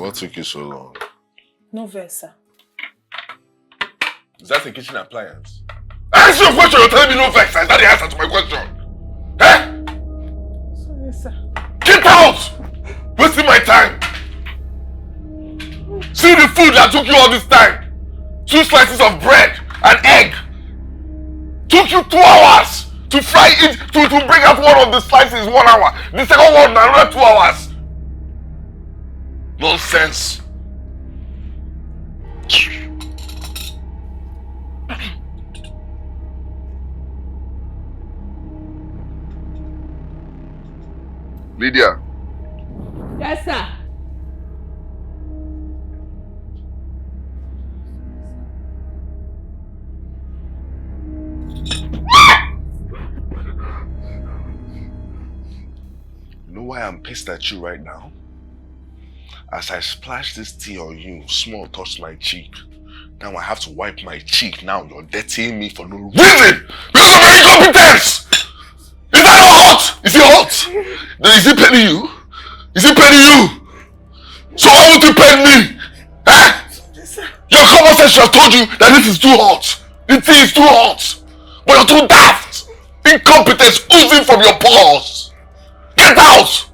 What took you so long? No vex, sir. Is that a kitchen appliance? I asked you a question, you're telling me no vex. Is that the answer to my question? Eh? Sorry, sir. Get out! Wasting my time. See the food that took you all this time. 2 slices of bread and egg. Took you 2 hours to fry it, to bring out one of the slices 1 hour. The second one another 2 hours. Nonsense. Lydia. Yes, sir. You know why I'm pissed at you right now? As I splash this tea on you, small touched my cheek. Now I have to wipe my cheek. Now you're dirtying me for no reason! Because of your incompetence! Is that not hot? Is it hot? Is it paining you? Is it paining you? So why won't you pain me? Eh? Your common sense should have told you that this is too hot. The tea is too hot. But you're too daft. Incompetence oozing from your pores. Get out!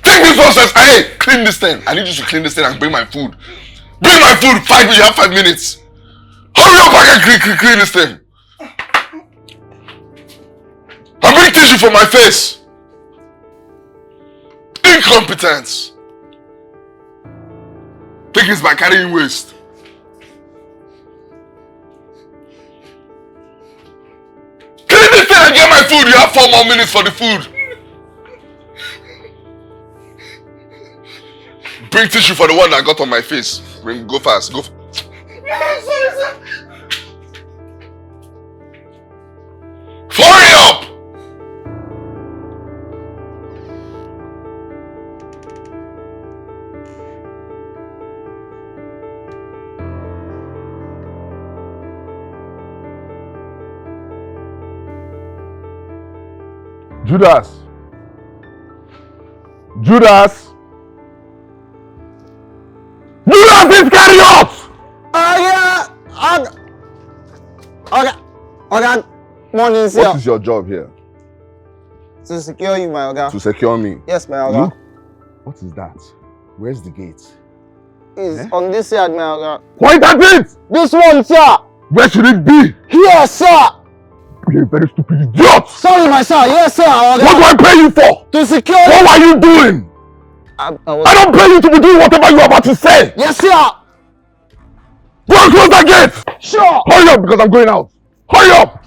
Take this process. Hey, clean this thing. I need you to clean this thing and bring my food. Bring my food. 5 minutes. You have 5 minutes. Hurry up and clean this thing. And bring tissue for my face. Incompetence. Take this by carrying waste. Clean this thing and get my food. You have 4 more minutes for the food. Bring tissue for the one that got on my face. Go fast. Go. Hurry up! Judas! Judas! Judas Iscariot! Okay, morning, sir. What is your job here? To secure you, my Oga. To secure me? Yes, my Oga. Look, what is that? Where's the gate? It's on this side, my Oga. Point at it! This one, sir. Where should it be? Here, sir. You're a very stupid idiot! Sorry, my sir. Yes, sir, Oga. What do I pay you for? To secure. What are you doing? I don't pay you to be doing whatever you're about to say! Yes, sir! Go and close that gate! Sure! Hurry up because I'm going out! Hurry up!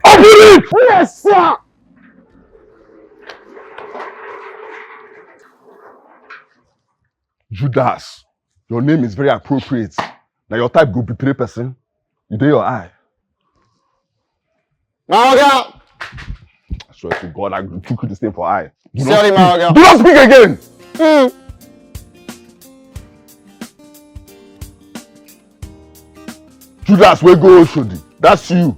Open it! Yes, sir! Judas, your name is very appropriate. Now your type go betray person. You do your eye. Maoga! I swear to God, I took you this thing for eye. Sorry, Maoga. Do not speak again! Judas, where go Oshodi? That's you.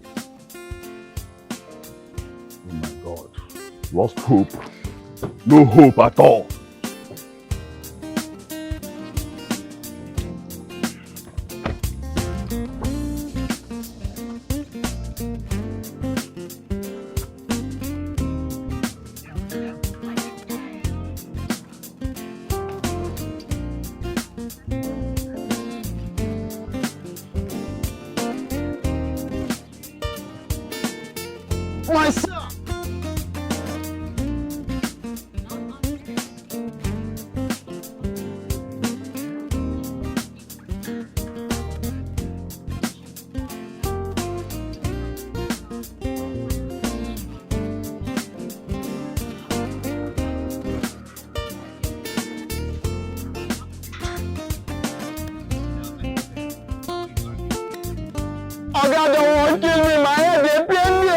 Oh my God. Lost hope. No hope at all. My son! Oga don't want to kill me, my head they pain me.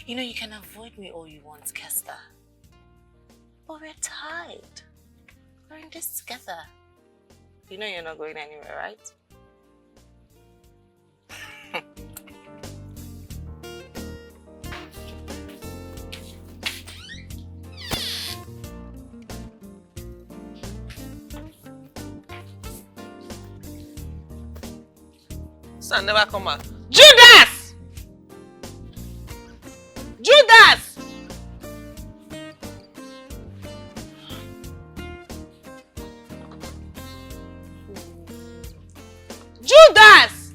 You know, you can avoid me all you want, Kester. But we're tied. We're in this together. You know you're not going anywhere, right? Son never come out. Judas! Judas! Judas!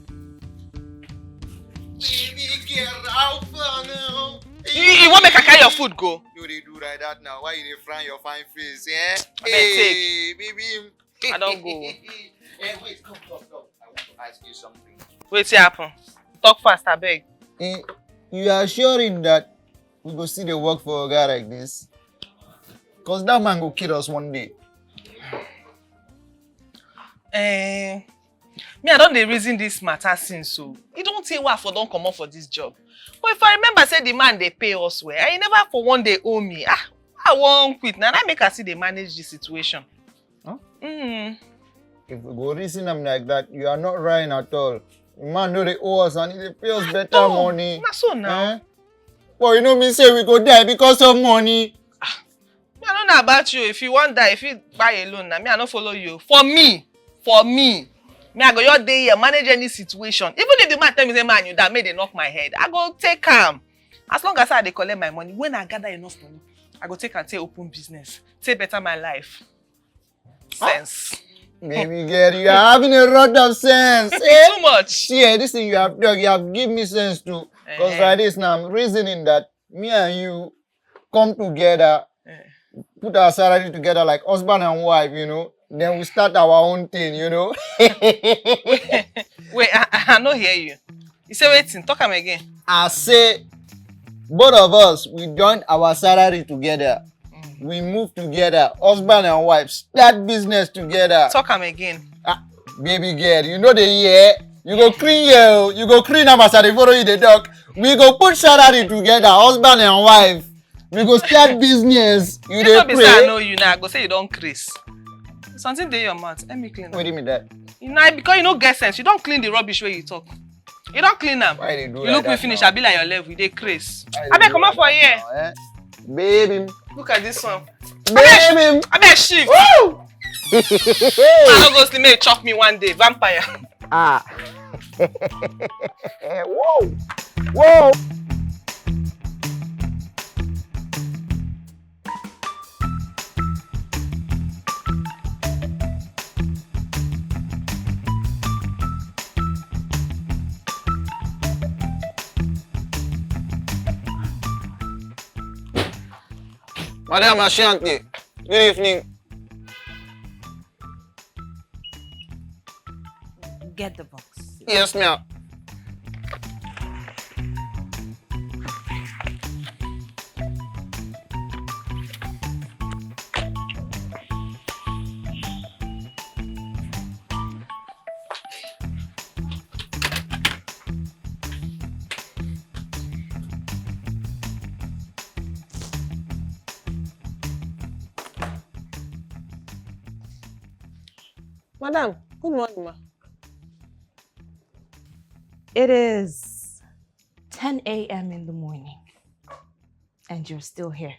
Baby girl, how far now? You want me to carry your food go? You dey do like that now. Why you dey frown your fine face, eh? I Hey, baby. I don't go. Hey, wait, come. I want to ask you something. Wait till happen. Talk fast, I beg. You are assuring that we go see the work for a guy like this? Because that man go kill us one day. Me, I don't dey reason this matter since so. You don't say why for don't come up for this job. But if I remember, say the man they pay us well, I never for one day owe me. I won't quit. Now I make her see they manage the situation. Huh? If we go reason them like that, you are not right at all. The man know they owe us and he pay us better money. Not so now. But you know me say we go die because of money. I don't know about you. If you want that, if you buy a loan, now me I don't follow you. For me, me I go your day here, manage any situation. Even if the man tell me say man you that made they knock my head, I go take him. As long as I dey collect my money, when I gather enough money, I go take and take open business, take better my life. Sense. Baby girl, you are having a lot of sense. Too much. Yeah, this thing you have done, you have given me sense too. Because like this now, I'm reasoning that me and you come together, put our salary together like husband and wife, you know. Then we start our own thing, you know. Wait, I don't hear you. You say waiting, talk am again. I say, both of us, we join our salary together. We move together, husband and wife, start business together. Talk am again. Baby girl, you know the year. You go clean here, you go clean am as I follow you the dog. We go put salary together, husband and wife. We go start business. You dey pray. Say I know you now. I go say you don't crease. Something dey your mouth. Let me clean. What do you mean that? You know, because you don't get sense. You don't clean the rubbish where you talk. You don't clean them. Why they do you like look that me finish. now? I be like your level. They crease. I beg come up for here. Eh? Baby. Look at this one. Baby. I beg shift. Woo! I don't go sleep. May chop me one day. Vampire. Whoa. Whoa. Madam Ashanti, good evening. Get the box. Yes, ma'am. Madam, good morning, ma. It is 10 a.m. in the morning, and you're still here,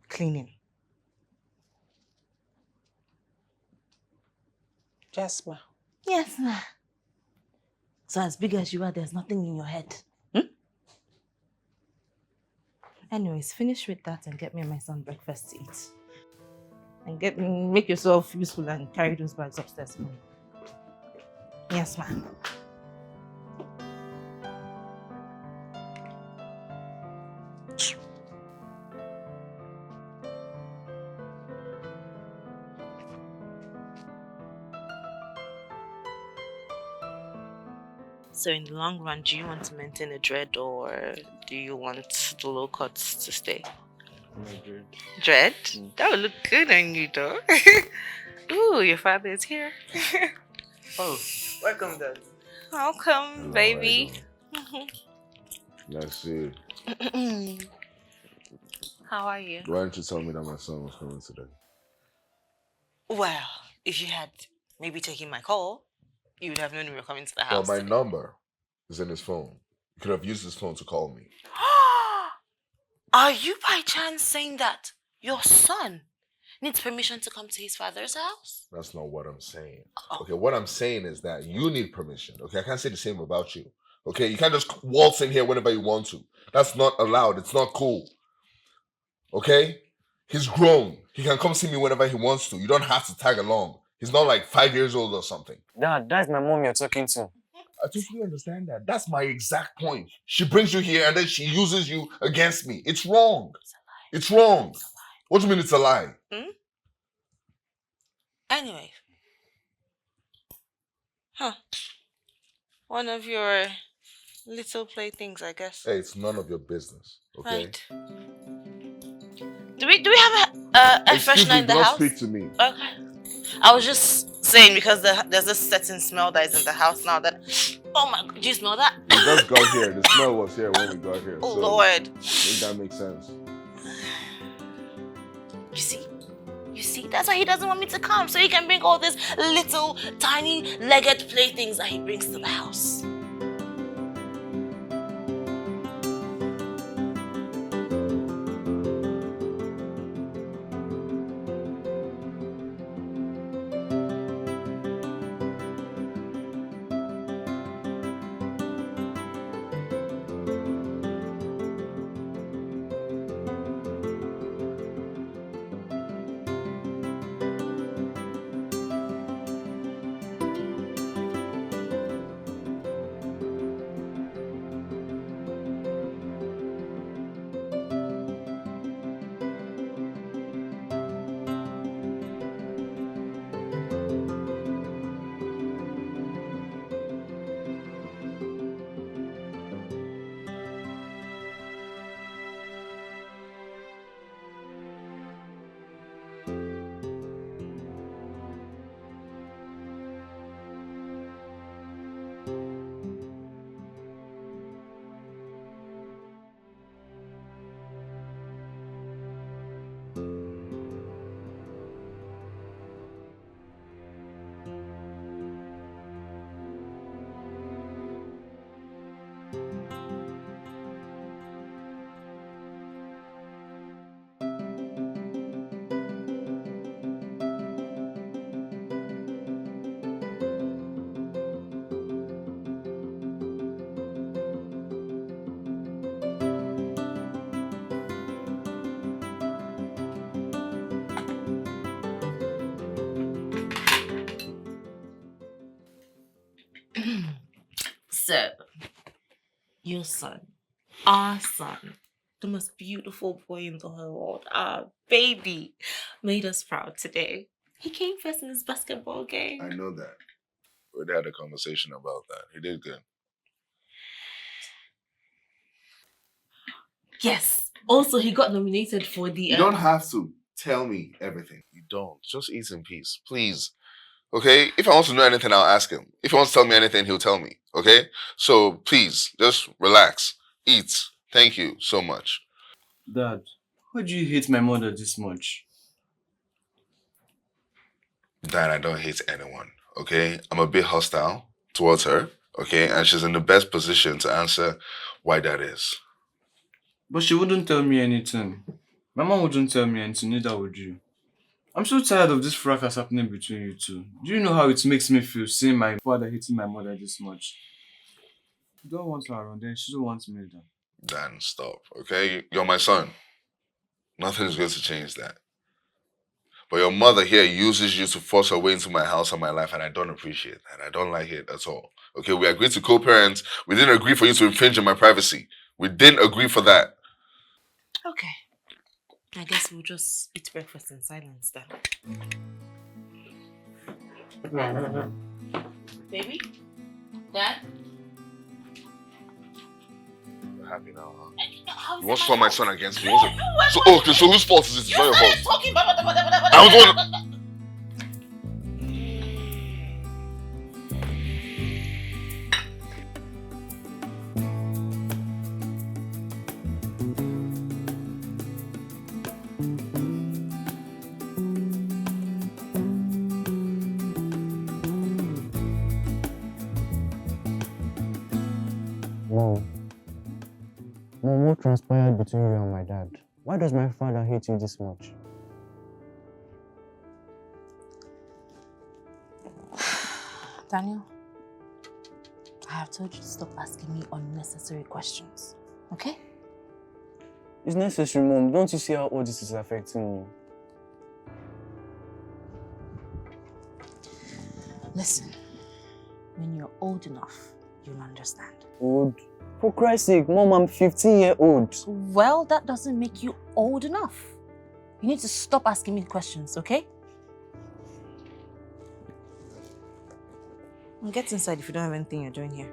cleaning. Yes, ma. Yes, ma. So as big as you are, there's nothing in your head. Anyways, finish with that and get me and my son breakfast to eat. And make yourself useful and carry those bags upstairs for me. Yes, ma'am. So in the long run, do you want to maintain a dread or do you want the low cuts to stay? Dread? That would look good on you though. Ooh, your father is here. Oh, welcome, Dad. Welcome, baby. That's it. How are you? Why didn't you tell me that my son was coming today? Well, if you had maybe taken my call, you would have known we were coming to the house. Well, my number is in his phone. You could have used his phone to call me. Are you by chance saying that your son needs permission to come to his father's house? That's not what I'm saying. Oh. Okay, what I'm saying is that you need permission. Okay, I can't say the same about you. Okay, you can't just waltz in here whenever you want to. That's not allowed. It's not cool. Okay? He's grown. He can come see me whenever he wants to. You don't have to tag along. He's not like 5 years old or something. Dad, that's my mom you're talking to. I totally understand that. That's my exact point. She brings you here and then she uses you against me. It's wrong. It's wrong. What do you mean it's a lie? Anyway. One of your little playthings, I guess. Hey, it's none of your business. Okay? Right. Do we have a freshener in the house? Don't speak to me. Okay. I was just saying because there's a certain smell that is in the house now that... Oh my God, do you smell that? We just got here. The smell was here when we got here. Oh, so Lord. I think that makes sense. You see, that's why he doesn't want me to come, so he can bring all these little tiny legged playthings that he brings to the house. So, your son, our son, the most beautiful boy in the whole world, our baby, made us proud today. He came first in his basketball game. I know that. We had a conversation about that. He did good. Yes. Also, he got nominated for the... You don't have to tell me everything. You don't. Just eat in peace. Please. Okay? If I want to know anything, I'll ask him. If he wants to tell me anything, he'll tell me. Okay? So, please, just relax. Eat. Thank you so much. Dad, why do you hate my mother this much? Dad, I don't hate anyone. Okay? I'm a bit hostile towards her. Okay? And she's in the best position to answer why that is. But she wouldn't tell me anything. My mom wouldn't tell me anything, neither would you. I'm so tired of this fracas happening between you two. Do you know how it makes me feel seeing my father hating my mother this much? You don't want her around, then she don't want me either. Dan, stop. Okay? You're my son. Nothing is going to change that. But your mother here uses you to force her way into my house and my life, and I don't appreciate that. I don't like it at all. Okay, we agreed to co-parent. We didn't agree for you to infringe on my privacy. We didn't agree for that. Okay. I guess we'll just eat breakfast in silence then. Baby? Dad? You're happy now, huh? How's You want to that turn my fault? son against me? So whose fault is it? It's not your fault. Talking about I was the one. Mom, what transpired between you and my dad? Why does my father hate you this much? Daniel, I have told you to stop asking me unnecessary questions, okay? It's necessary, Mom. Don't you see how all this is affecting me? Listen, when you're old enough, you'll understand. Old? For Christ's sake, Mom, I'm 15-year-old. Well, that doesn't make you old enough. You need to stop asking me questions, okay? Get inside if you don't have anything you're doing here.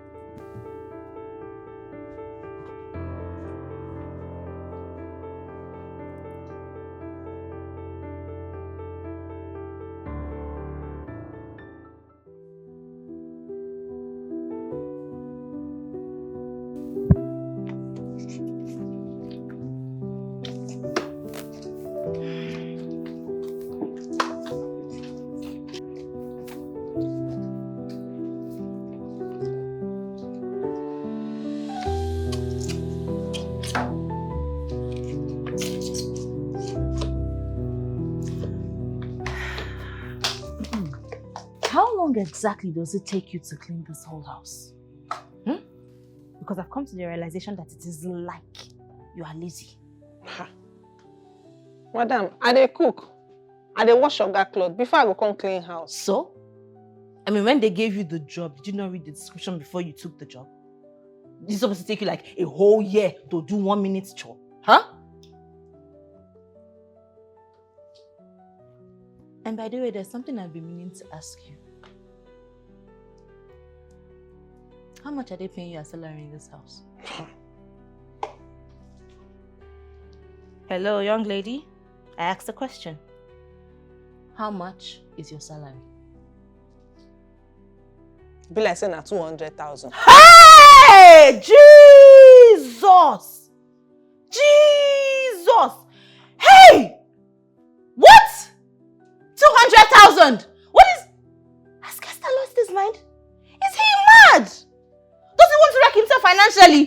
How long exactly does it take you to clean this whole house? Because I've come to the realization that it is like you are lazy. Madam, I dey cook. I dey wash your clothes before I go come clean house. So? I mean, when they gave you the job, did you not read the description before you took the job? This is supposed to take you like a whole year to do 1 minute chore. Huh? And by the way, there's something I've been meaning to ask you. How much are they paying you a salary in this house? Hello, young lady. I asked a question. How much is your salary? Be like saying 200,000. Hey! Jesus! Jesus! Hey! What? 200,000! What is... Has Kester lost his mind? Is he mad? Does he want to wreck himself financially?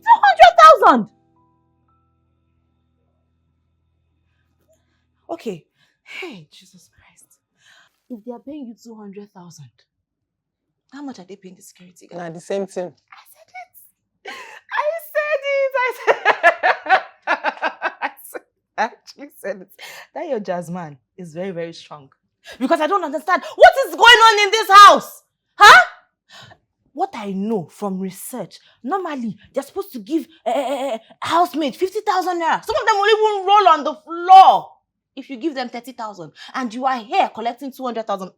200,000! Okay. Hey, Jesus Christ. If they are paying you 200,000, how much are they paying the security guard? Nah, the same thing. I actually said it. That your jazz man is very, very strong. Because I don't understand what is going on in this house. Huh? What I know from research, normally they're supposed to give a housemaid 50,000 naira. Some of them will even roll on the floor if you give them 30,000. And you are here collecting 200,000.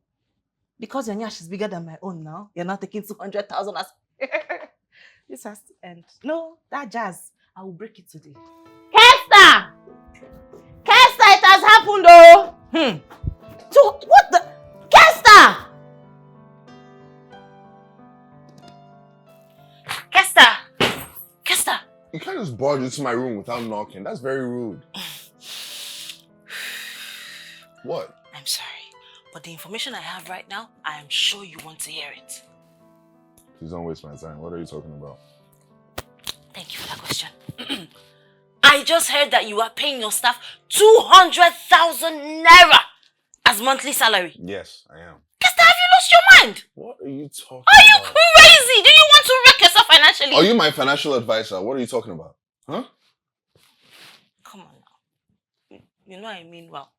Because your nyash is bigger than my own now, you're not taking 200,000 as... This has to end. No, that jazz, I will break it today. Kester! Kester, it has happened though! So, what the... Kester! Kester! Kester! You can't just barge into my room without knocking. That's very rude. What? I'm sorry, but the information I have right now, I am sure you want to hear it. Please don't waste my time. What are you talking about? Thank you for that question. I just heard that you are paying your staff 200,000 naira as monthly salary. Yes, I am. Kester, have you lost your mind? What are you talking Are you about? crazy? Do you want to wreck yourself financially? Are you my financial advisor? What are you talking about? Huh? Come on now. You know I mean well.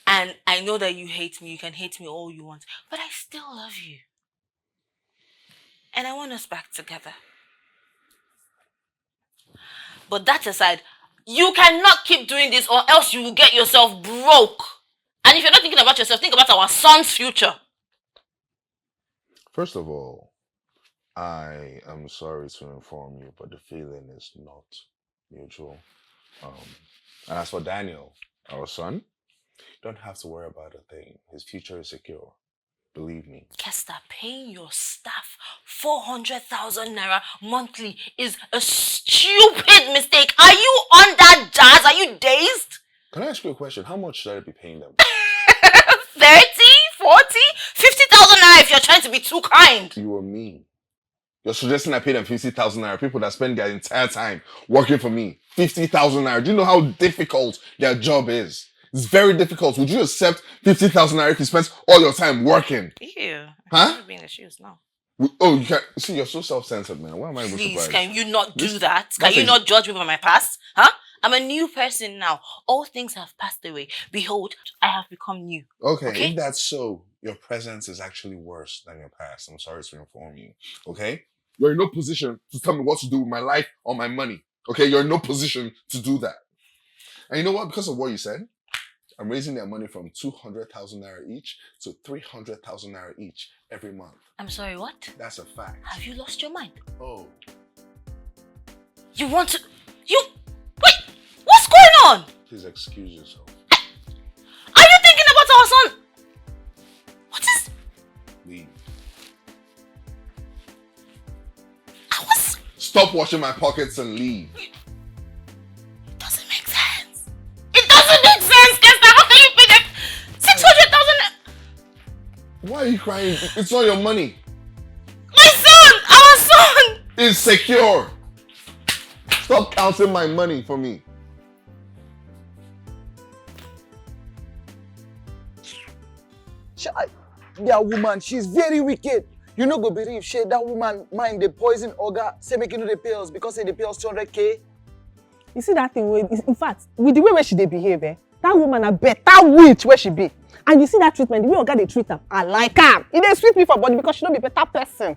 And I know that you hate me. You can hate me all you want. But I still love you. And I want us back together. But that aside, you cannot keep doing this or else you will get yourself broke. And if you're not thinking about yourself, think about our son's future. First of all, I am sorry to inform you, but the feeling is not mutual. And as for Daniel, our son, you don't have to worry about a thing. His future is secure. Believe me. Kester, paying your staff 400,000 naira monthly is a stupid mistake. Are you on that jazz? Are you dazed? Can I ask you a question? How much should I be paying them? 30, 40, 50,000 naira if you're trying to be too kind. You were mean. You're suggesting I pay them 50,000 naira. People that spend their entire time working for me. 50,000 naira. Do you know how difficult their job is? It's very difficult. Would you accept 50,000 naira if you spent all your time working? Ew. Huh? Be in the shoes now. Oh, you can't. See, you're so self-centered, man. Why am I even Please, surprised? can you not do that? Can that's you a- not judge me for my past? Huh? I'm a new person now. All things have passed away. Behold, I have become new. Okay, if that's so, your presence is actually worse than your past. I'm sorry to inform you. Okay? You're in no position to tell me what to do with my life or my money. Okay? You're in no position to do that. And you know what? Because of what you said, I'm raising their money from 200,000 naira each to 300,000 naira each every month. I'm sorry, what? That's a fact. Have you lost your mind? Oh. You want to... Wait! What's going on? Please excuse yourself. Are you thinking about our son? What is... Leave. I was... Stop washing my pockets and leave. It doesn't make sense. It doesn't make sense, Kester. How can you pay them 600,000? Why are you crying? It's not your money. My son! Our son! It's secure. Stop counting my money for me. That woman, she's very wicked. You no go believe she that woman mind the poison Oga say make you know the pills because say the pills 200k. You see that thing wey in fact with the way she dey behave that woman a better witch where she be. And you see that treatment, the way Oga dey treat am, I like am. E dey sweet me for body because she no be better person.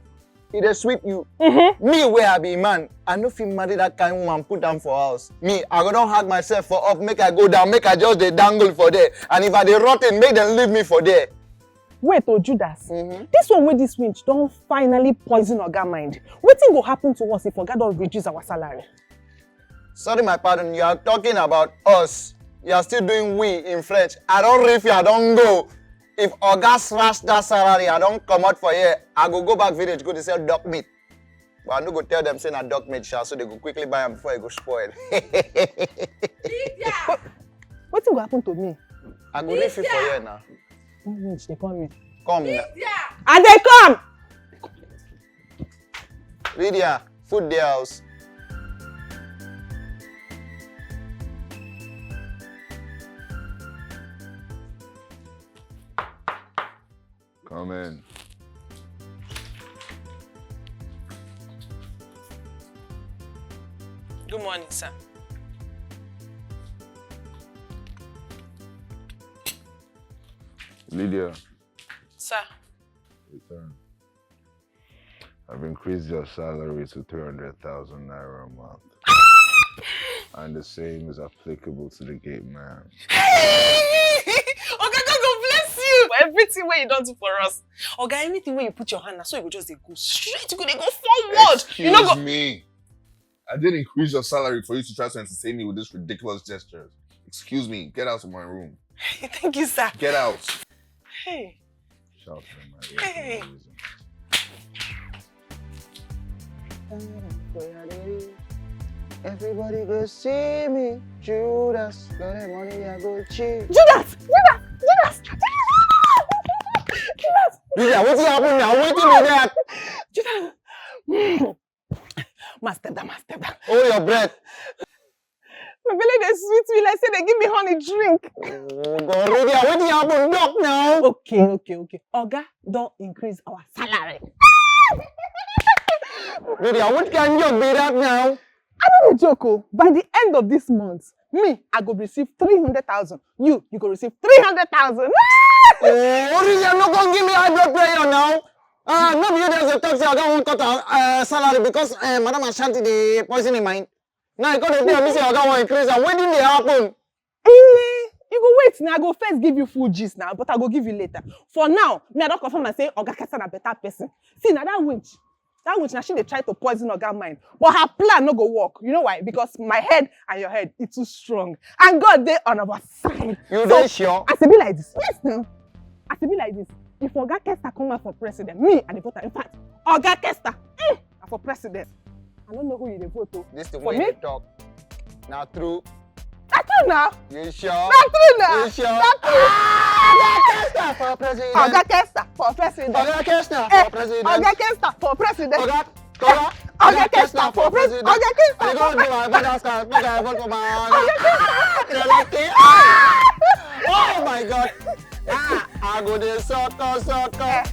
E dey sweet you. Me where I be man, I no fit marry that kind woman put am for house. Me, I go don hug myself for up, make I go down, make I just dey dangle for there. And if I dey rotten, make them leave me for there. Wait, Judas. This one wey this witch don finally poison Oga mind. Wetin go happen to us if Oga don reduce our salary? Sorry, my pardon, you are talking about us. You are still doing we in French. I don't riff you, I don't go. If Oga slash that salary, I don't come out for here, I go back village, go to sell duck meat. But I no go tell them say na duck meat, so they go quickly buy them before it go spoil. Wetin go happen to me? I go riff you for here now. Witch, they call me. Come now. And they come! Lydia, food the house. Come in. Good morning, sir. Lydia. Sir. Return. I've increased your salary to 300,000 naira a month. And the same is applicable to the gate man. Oga, God go bless you for everything wey you don do for us. Oga, anything wey you put your hand na so you go just dey go straight, you go dey go forward. Excuse you no go me. I didn't increase your salary for you to try to entertain me with this ridiculous gestures. Excuse me. Get out of my room. Thank you, sir. Get out. Hey. Shout in my ear. Hey. Everybody go see me. Judas, got the money, I go cheap. Judas! Lydia, what's happening now? Waiting for that. Judas! Master down. Hold your breath. My belly dey sweet me like say they give me honey drink. Oh God, Lydia, what's happening? Knock now. Okay. Oga don increase our salary. Lydia, what can you be that now? I don't joke. Oh. By the end of this month, me, I go receive 300,000. You go receive 300,000. Oh, Lydia, no go give me high blood pressure now. No be you there's a talk say I don't want cut salary because Madam Ashanti dey poison in mind. Now you go to tell me say I don't want increase and when did they happen? You go wait now. I go first give you full gist now, but I go give you later. For now, me I don't confirm and say Oga Kesa na better person. See now that witch now she dey try to poison Oga mind, but her plan no go work. You know why? Because my head and your head is too strong, and God dey on our side. You dey sure? As it be like this, yes now. As it be like this, if Oga Kesta come out for president, me and the voter. In fact, Oga Kesta for president. I don't know who you dey vote to. This the for way me? you talk. Now true. That's true now. You sure? That's true now. You sure? That's true. Kester for president. Oga Kester for president. Oga Kester for president. Oga Kester for president. Oga Kester for president. Oga Kester I for go to my father's car. Make I vote for my Oh my God. I go there sucker.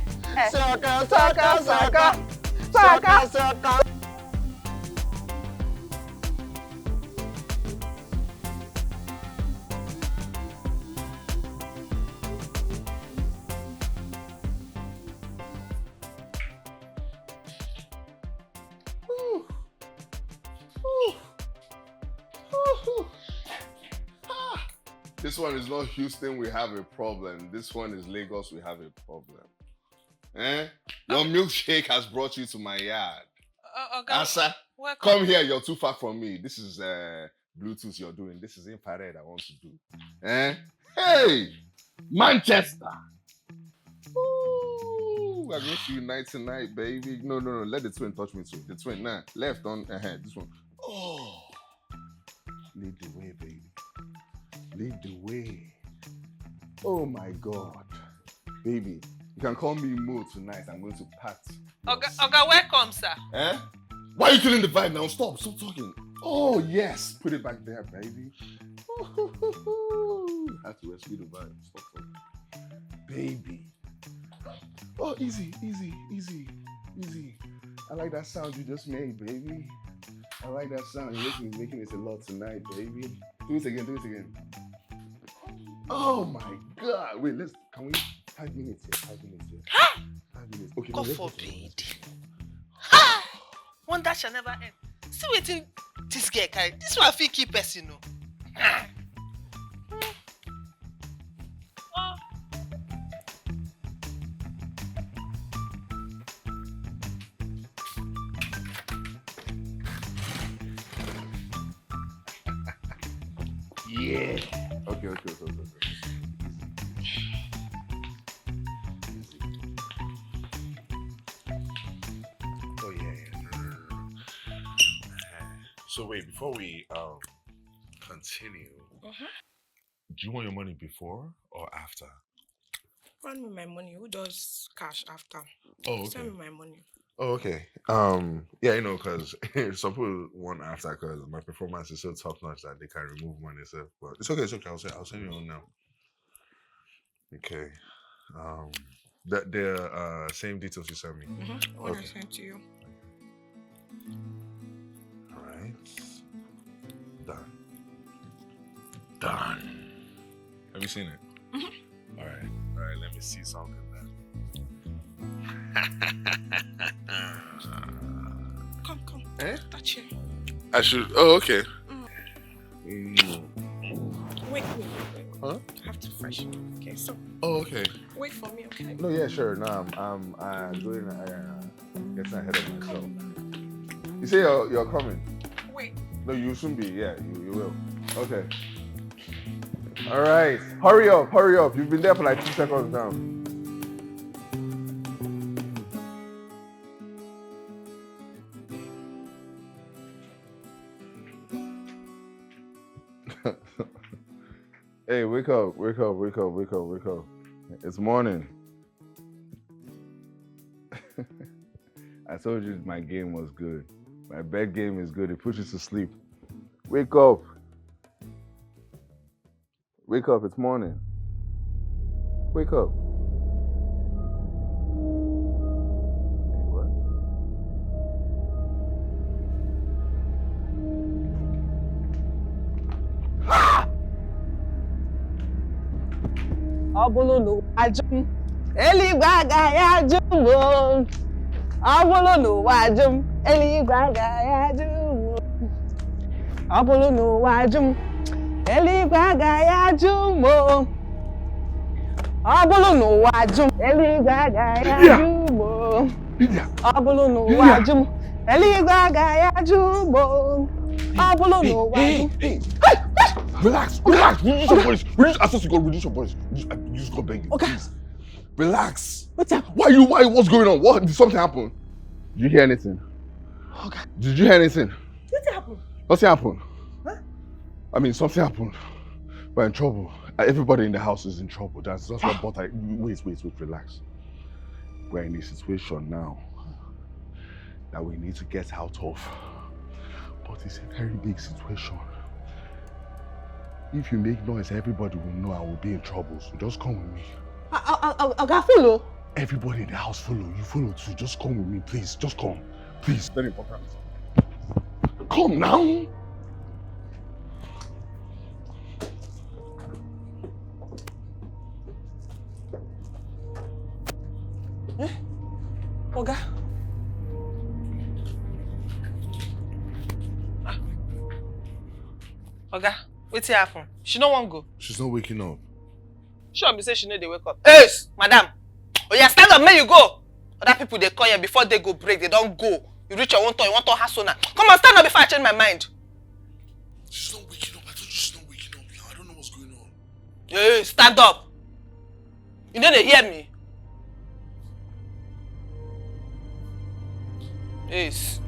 This one is not Houston, we have a problem. This one is Lagos, we have a problem. Your milkshake has brought you to my yard. Asa, come here, you're too far from me. This is Bluetooth you're doing. This is infrared I want to do. Hey, Manchester. Ooh, I'm going to unite tonight, baby. No. Let the twin touch me too. The twin, nah. Left on, this one. Oh, lead the way, baby. Lead the way. Oh my God. Baby, you can call me Mo tonight. I'm going to pat. Oga, welcome, sir. Why are you killing the vibe now? Stop talking. Oh, yes. Put it back there, baby. Have to rescue the vibe. Stop talking. Baby. Oh, easy. I like that sound you just made, baby. I like that sound. You're making it a lot tonight, baby. Do it again. Oh my God. Wait, can we 5 minutes here? 5 minutes here. 5 minutes. Okay. God forbid. Wonder shall never end. See waiting this girl carry. This one fit keep person, no. Yeah. Okay. Oh yeah. So wait, before we continue, do you want your money before or after? Send me my money. Who does cash after? Oh, okay. Send me my money. Oh, okay. Yeah, because some people want after because my performance is so top notch that they can remove money. So, but it's okay. I'll send you one now. Okay. The same details you sent me. What I sent to you. All right. Done. Have you seen it? All right. Let me see something then. Come. Touch it. I should. Oh, okay. Wait. Huh? I have to freshen. Okay, so. Oh, okay. Wait for me, okay? No, yeah, sure. No, I'm going. Getting ahead of myself. You say you're coming? Wait. No, you'll soon be. Yeah, you will. Okay. All right. Hurry up. You've been there for like 2 seconds now. Hey, wake up. It's morning. I told you my game was good. My bed game is good. It puts you to sleep. Wake up. It's morning. Wake up. What? Obululu wajum, eligwaga ya jumbo. Obululu wajum, eligwaga ya jumbo. Obululu wajum, eligwaga ya jumbo. Obululu wajum, eligwaga ya jumbo. Obululu wajum, eligwaga ya jumbo. Obululu wajum. Relax. Reduce your voice. Reduce your voice. You just got begging. Okay. Please. Relax. What's up? Why? What's going on? What? Did something happen? Did you hear anything? Okay. Did you hear anything? What happened? Nothing happened. Huh? I mean, something happened. We're in trouble. Everybody in the house is in trouble. That's what. But wait, relax. We're in a situation now that we need to get out of. But it's a very big situation. If you make noise, everybody will know I will be in trouble. So just come with me. I'll follow. Everybody in the house follow. You follow too. Just come with me, please. Just come. Please. Very important. Come now. Oga. Oga, what's happen? She no wan go. She's not waking up. Sure, me say she know they wake up. Hey, madam. Oh yeah, stand up, may you go. Other people they call you before they go break, they don't go. You reach your own turn, you want to hustle now. Come on, stand up before I change my mind. She's not waking up. I told you she's not waking up now. I don't know what's going on. Hey, stand up. You know they hear me. Yes.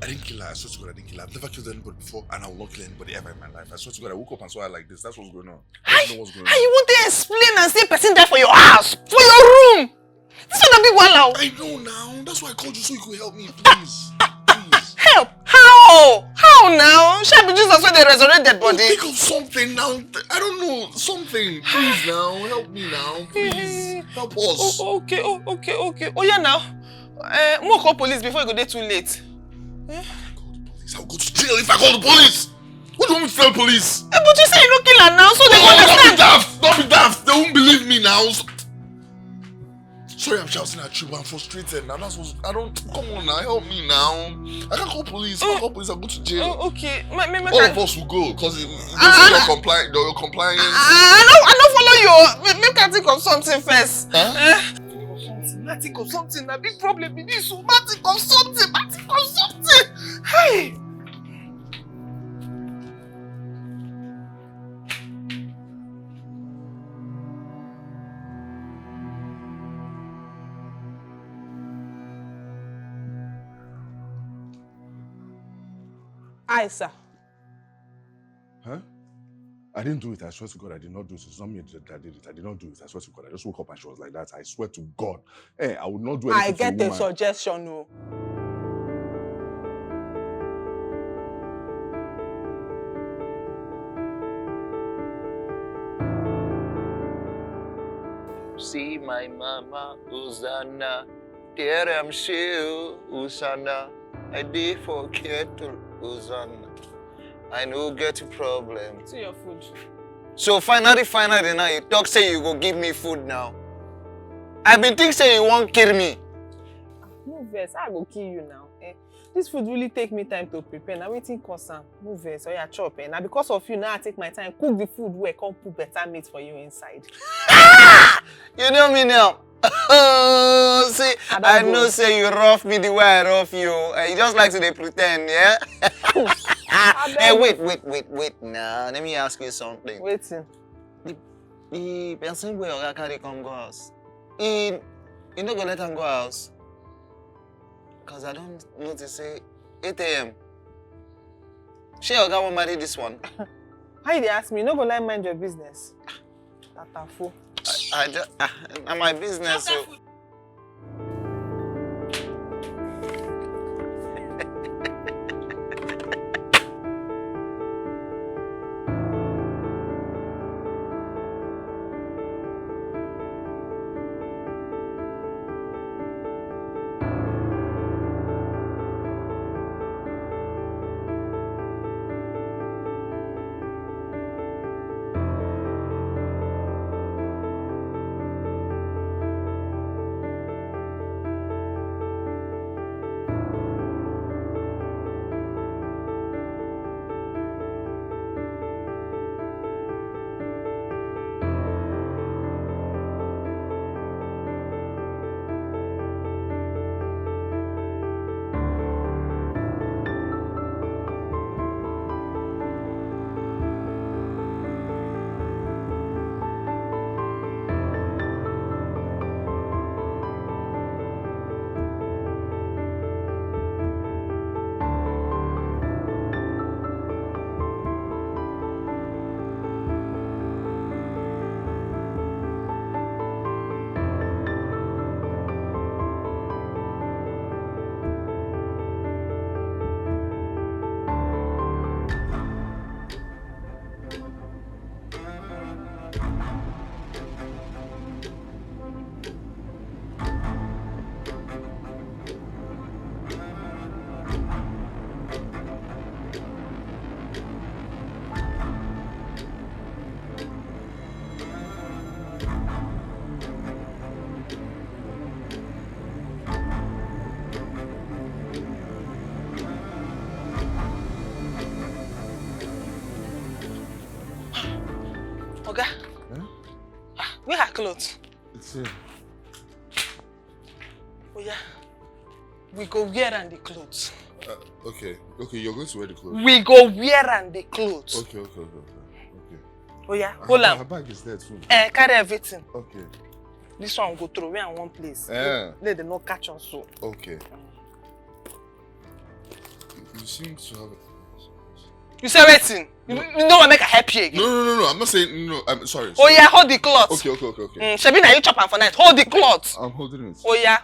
I didn't kill her. I swear to God, I didn't kill her. I've never killed anybody before, and I will not kill anybody ever in my life. I swear to God, I woke up and saw her like this. That's what's going on. I don't know what's going on. How you want to explain and say person die for your house, for your room? This one a big one now. I know now. That's why I called you so you could help me, please. Please. Help? How? How now? Shall be Jesus when they resurrect dead body? Think of something now. I don't know. Something. Please now. Help me now. Please. Help us. Okay. Oh yeah now. More call police before you go there too late. I'll go to jail if I call the police. What do you want me to tell the police? But you say you no kill her now, so they go understand. Don't be daft. They won't believe me now. Sorry, I'm shouting at you, but I'm frustrated now. That's what I don't. Come on now, help me now. I can't call police. If I call police, I'll go to jail. Okay. All of us will go because you're compliant. You're compliant. I don't follow you. Make I think of something first. Huh? Think of something. A big problem with this. Think of something. Hey. Aye, sir. Huh? I didn't do it. I swear to God, I did not do it. It's not me that did it. I did not do it. I swear to God. I just woke up and she was like that. I swear to God. Hey, I would not do anything. I get a suggestion, no. See my mama, Uzana. There I'm still, Uzana. I did forget to Uzana. I know get a problem. See your food. So finally now, you talk say you go give me food now. I been think say you won't kill me. No vex, I go kill you now. This food really take me time to prepare. Now waiting cause am. No vex, so you chop. Now because of you, now I take my time cook the food where I come put better meat for you inside. You know me now. See, I know say you rough me the way I rough you. You just like to pretend, yeah? Hey, wait now. Let me ask you something. Waiting. The person where Oga carry come go house, you not gonna let him go house? Because I don't notice say 8 a.m. She Oga won't marry this one. How you dey ask me? You no go like mind your business. Tatafo. I just, my business. So. clothes? It's here. Oh yeah. We go wear and the clothes. Okay, you're going to wear the clothes. We go wear and the clothes. Okay. Oh yeah, hold Her on. bag is there too. Carry everything. Okay. This one go throw away in one place. Yeah. Let them not catch us so. Okay. You seem to have it. You say everything. You don't want to make a happy again. No. I'm not saying no. I'm sorry. Oh yeah, hold the cloth. Okay. Shebi na you chop am for night. Hold the cloth. I'm holding it. Oh yeah.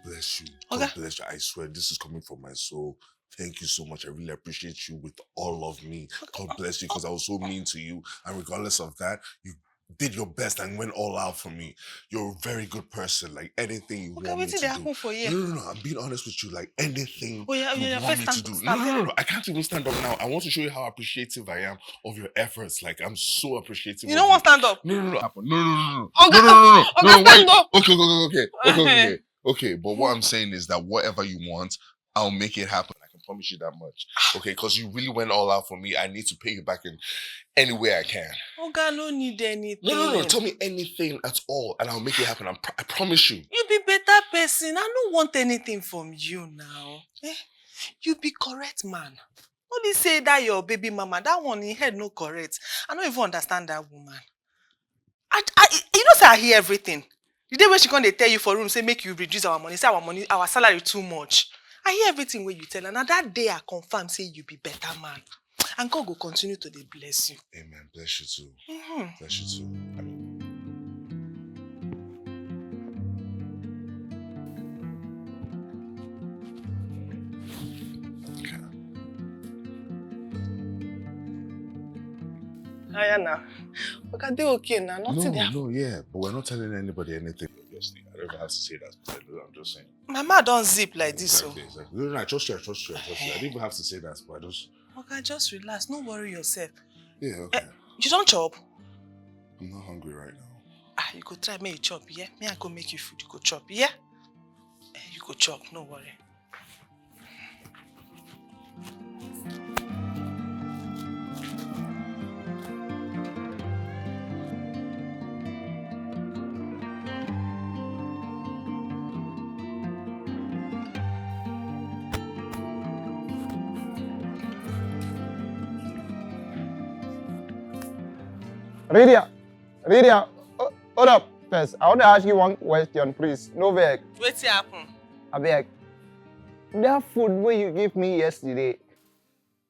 bless you. God bless you. I swear, this is coming from my soul. Thank you so much. I really appreciate you with all of me. God bless you, because I was so mean to you. And regardless of that, you did your best and went all out for me. You're a very good person. Like anything you want me to do. For you. No. I'm being honest with you. Like anything you yeah, want me to do. No. I can't even stand up now. I want to show you how appreciative I am of your efforts. Like I'm so appreciative. You don't want to stand up? No. No. Stand up. Okay. Okay, but what I'm saying is that whatever you want, I'll make it happen. I can promise you that much. Okay, because you really went all out for me. I need to pay you back in any way I can. Oga, no need anything. No. Tell me anything at all, and I'll make it happen. I promise you. You be better person. I don't want anything from you now. You be correct man. Only say that your baby mama, that one in head no correct. I don't even understand that woman. You know say I hear everything. The day when she come dey tell you for room, say make you reduce our money, say our salary too much. I hear everything when you tell her. Now that day I confirm say you be better man. And God will continue to dey bless you. Amen. Bless you too. Bless you too. Ayana, okay, they okay now. Nothing there. No, yeah, but we're not telling anybody anything. Obviously, I don't even have to say that. But I'm just saying. Mama don't zip like this, exactly. No, I trust you. I didn't even have to say that, but I just. Okay, just relax. Don't worry yourself. Yeah, okay. You don't chop? I'm not hungry right now. You could try make you chop, yeah? Me, I go make you food. You go chop, yeah? You go chop. No worry. Lydia, hold up first. I want to ask you one question, please. No vex. What's happen? I beg. That food where you gave me yesterday,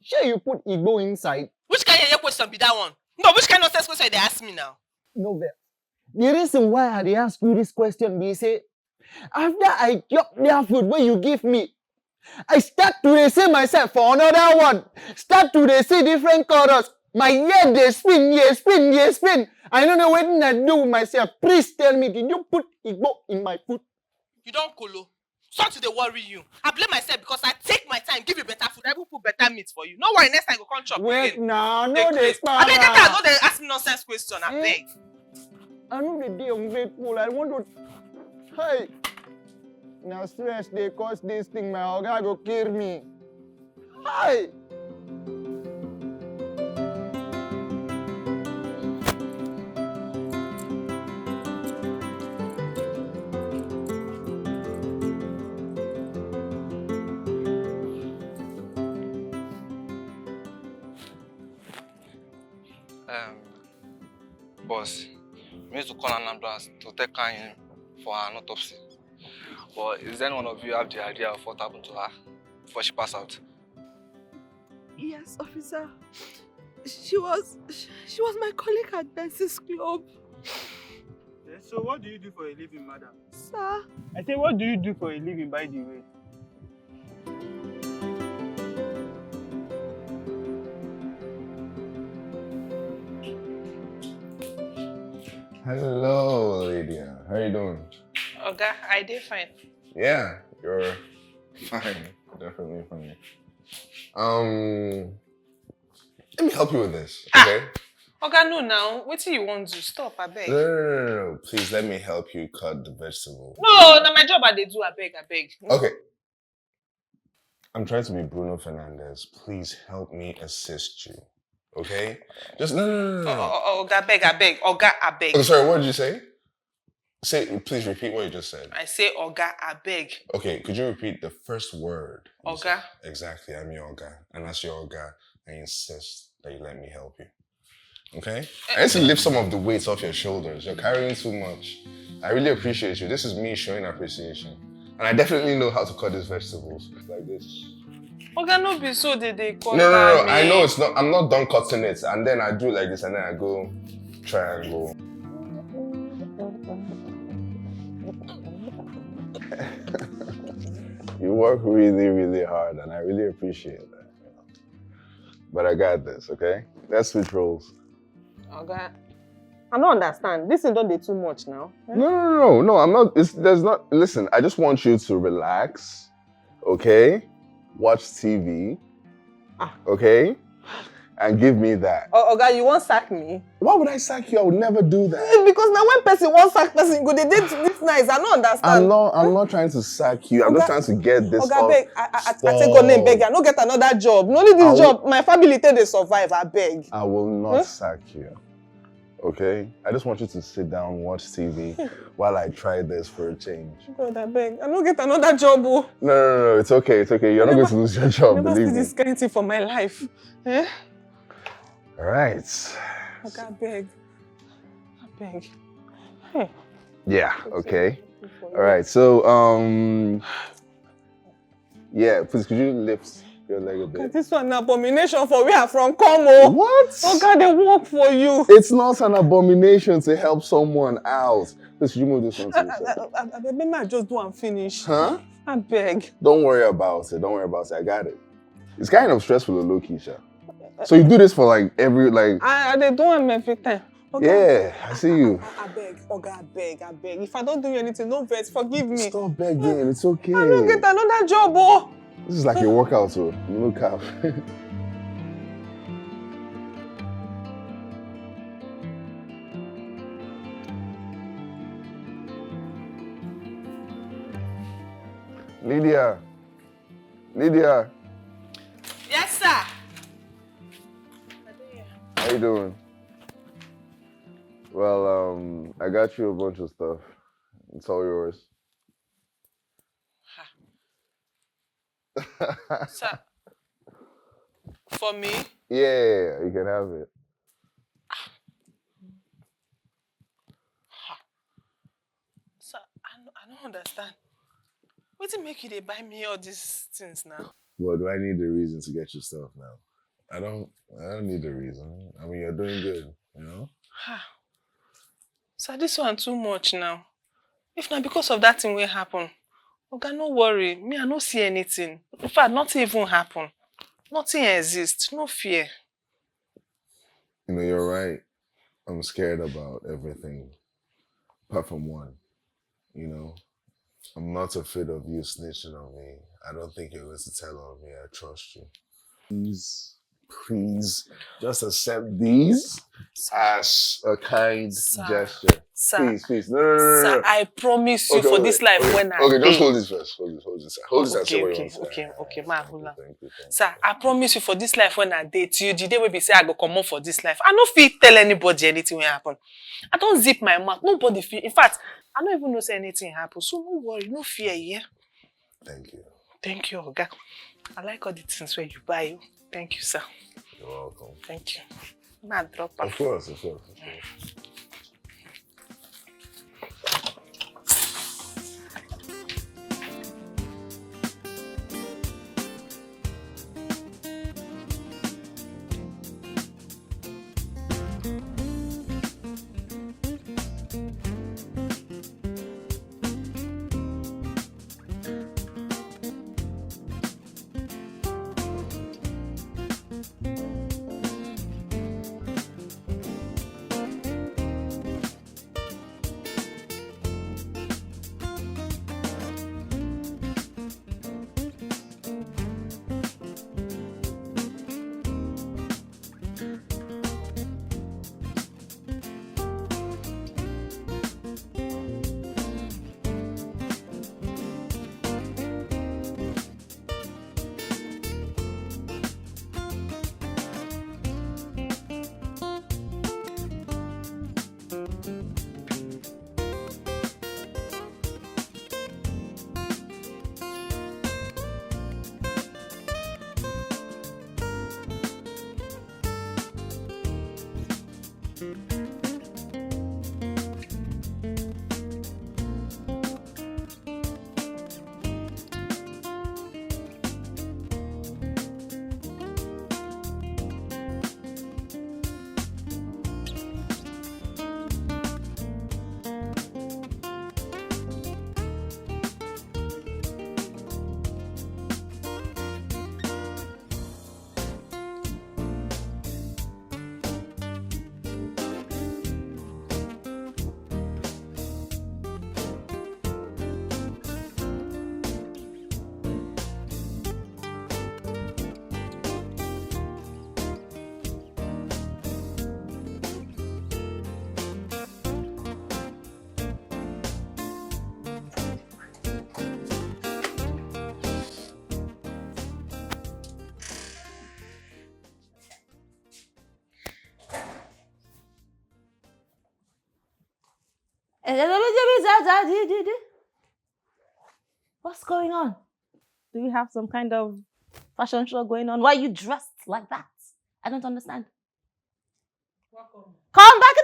sure you put Igbo inside? Which kind of question be that one? No, which kind of question they ask me now? No vex. The reason why I ask you this question be say, after I chop that food where you give me, I start to see myself for another one. Start to see different colors. My head they spin. I don't know what I do with myself. Please tell me, did you put Igbo in my food? You don't colo. Stop to worry you. I blame myself because I take my time, give you better food. I will put better meat for you. No worry, next time I go come chop Wait, again. no, they I beg that no they ask me nonsense question. I beg. I know the day ungrateful. I want to. Hey. Now stress they cause this thing. My oga go kill me. Hey. Boss, we need to call an ambulance to take her in for an autopsy. But is any one of you have the idea of what happened to her before she passed out? Yes, officer. She was my colleague at Benson's club. So what do you do for a living, madam? Sir? I say, what do you do for a living, by the way? Hello, Lydia. How you doing? Okay, I did fine. Yeah, you're fine. Definitely fine. Let me help you with this, okay? Okay, no now. What do you want to stop? I beg. No. Please let me help you cut the vegetable. No, my job I dey do. I beg. Okay. I'm trying to be Bruno Fernandez. Please help me assist you. Okay? Just no. Oga, I beg. Oh, sorry, what did you say? Please repeat what you just said. I say, Oga, I beg. Okay, could you repeat the first word? Oga. Exactly, I'm your Oga. And as your Oga, I insist that you let me help you. Okay? I need to lift some of the weights off your shoulders. You're carrying too much. I really appreciate you. This is me showing appreciation. And I definitely know how to cut these vegetables. Like this. Oga, no be so they cut. No. I know it's not. I'm not done cutting it. And then I do like this and then I go triangle. You work really, really hard and I really appreciate that. But I got this, okay? Let's switch roles. Oga, I don't understand. This is don't do too much now. No, I'm not. There's not. Listen, I just want you to relax, okay? Watch TV, okay? and give me that. Oh, Oga, you won't sack me? Why would I sack you? I would never do that. Because now when person won't sack person, go they date this nice. I don't understand. I'm not trying to sack you. I'm just trying to get this Oga, off. beg. I take your name, beg. I no get another job. No need this job. My family take they survive. I beg. I will not sack you. Okay? I just want you to sit down, watch TV while I try this for a change. God, I beg. I don't get another job. Oh. No. It's okay. You're not going to lose your job, believe me. This kind of thing for my life. Eh? All right. Okay, I beg. Hey. Yeah, okay. All right, so, yeah, please, could you lift your leg a bit? This one an abomination for where I'm from, Como. What? Oh God, they work for you. It's not an abomination to help someone out. Please, could you move this one to the side? Maybe I just do and finish. Huh? I beg. Don't worry about it. I got it. It's kind of stressful, low-key, Sha. So you do this for like every, like... I they do them every time. Okay. Yeah, I see you. I beg. Oga, I beg. If I don't do anything, no vex, forgive me. Stop begging, it's okay. I don't get another job, oh. This is like a workout, so you look up. Lydia. Yes, sir. How you doing? Well, I got you a bunch of stuff. It's all yours. Sir, for me? Yeah, you can have it. Sir, I don't understand. What did make you they buy me all these things now? Well, do I need a reason to get you stuff now? I don't need a reason. I mean, you're doing good, you know? Sir, this one too much now. If not because of that thing will happen. Okay, no worry. Me, I don't see anything. In fact, nothing even happen. Nothing exists. No fear. You know, you're right. I'm scared about everything. Apart from one. You know, I'm not afraid of you snitching on me. I don't think you're going to tell on me. I trust you. Please, just accept these as a kind gesture. Sir, Please. No. Sir, I promise you for this life when I Okay, just hold this first. Hold this. Hold this. Okay, ma, hold on. Sir, I promise you for this life when I date you, the day we be say I go come out for this life, I no fit tell anybody anything will happen. I don't zip my mouth. Nobody feel. In fact, I don't even know say anything happen. So no worry, no fear, yeah. Thank you. Thank you, Oga. I like all the things where you buy. Thank you, sir. You're welcome. Thank you. Ma, drop off. Of course. What's going on? Do you have some kind of fashion show going on? Why are you dressed like that? I don't understand. Come back.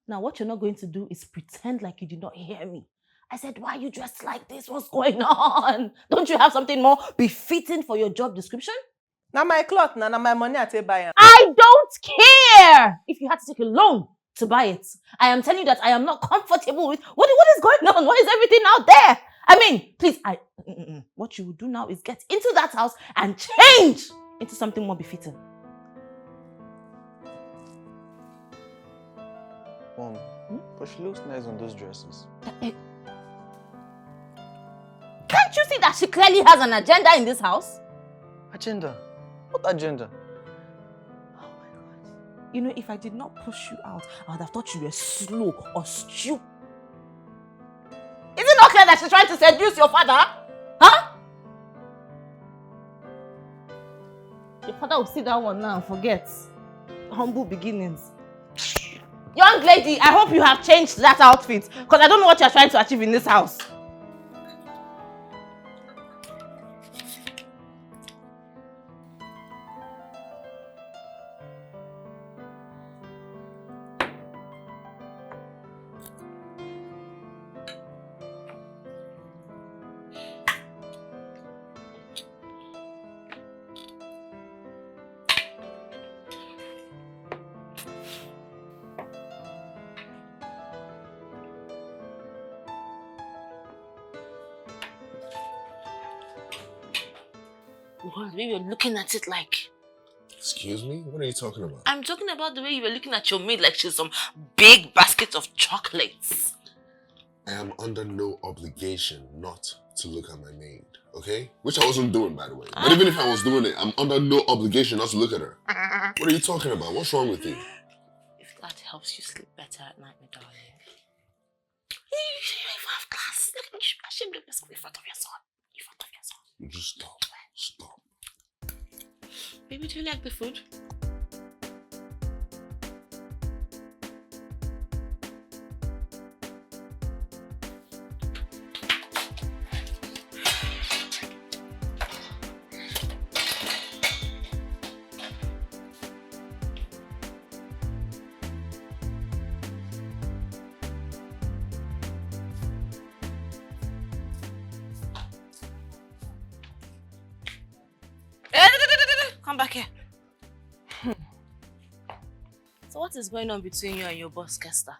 Now, what you're not going to do is pretend like you did not hear me. I said, why are you dressed like this? What's going on? Don't you have something more befitting for your job description? Now my cloth, now my money I take buy. I don't care if you had to take a loan to buy it. I am telling you that I am not comfortable with what is going on. What is everything out there? I mean, please, what you will do now is get into that house and change into something more befitting. Mom, but she looks nice on those dresses. Can't you see that she clearly has an agenda in this house? Agenda? What agenda? Oh my God. You know, if I did not push you out, I would have thought you were slow or stupid. Is it not clear that she's trying to seduce your father? Huh? Your father will see that one now and forget. Humble beginnings. Young lady, I hope you have changed that outfit because I don't know what you're trying to achieve in this house. The way you're looking at it like... Excuse me? What are you talking about? I'm talking about the way you were looking at your maid like she's some big basket of chocolates. I am under no obligation not to look at my maid, okay? Which I wasn't doing, by the way. But even if I was doing it, I'm under no obligation not to look at her. What are you talking about? What's wrong with you? If that helps you sleep better at night, my darling. You shouldn't have class. You should be ashamed of yourself in front of your son. In front of your son. You just stop. Stop. Baby, do you like the food? Come back here. So what is going on between you and your boss, Kester?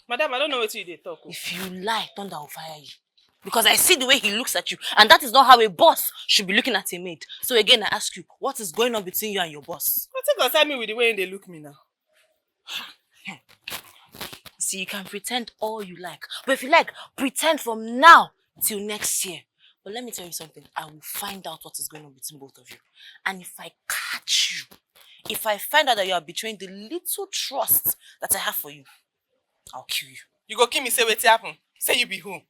Madam, I don't know what you did talk. If you lie, Thunder will fire you. Because I see the way he looks at you, and that is not how a boss should be looking at a maid. So again, I ask you, what is going on between you and your boss? What's it concern me with the way they look me now? See, you can pretend all you like. But if you like, pretend from now till next year. But let me tell you something. I will find out what is going on between both of you. And if I catch you, if I find out that you are betraying the little trust that I have for you, I'll kill you. You go kill me, say what happen. Say you be home.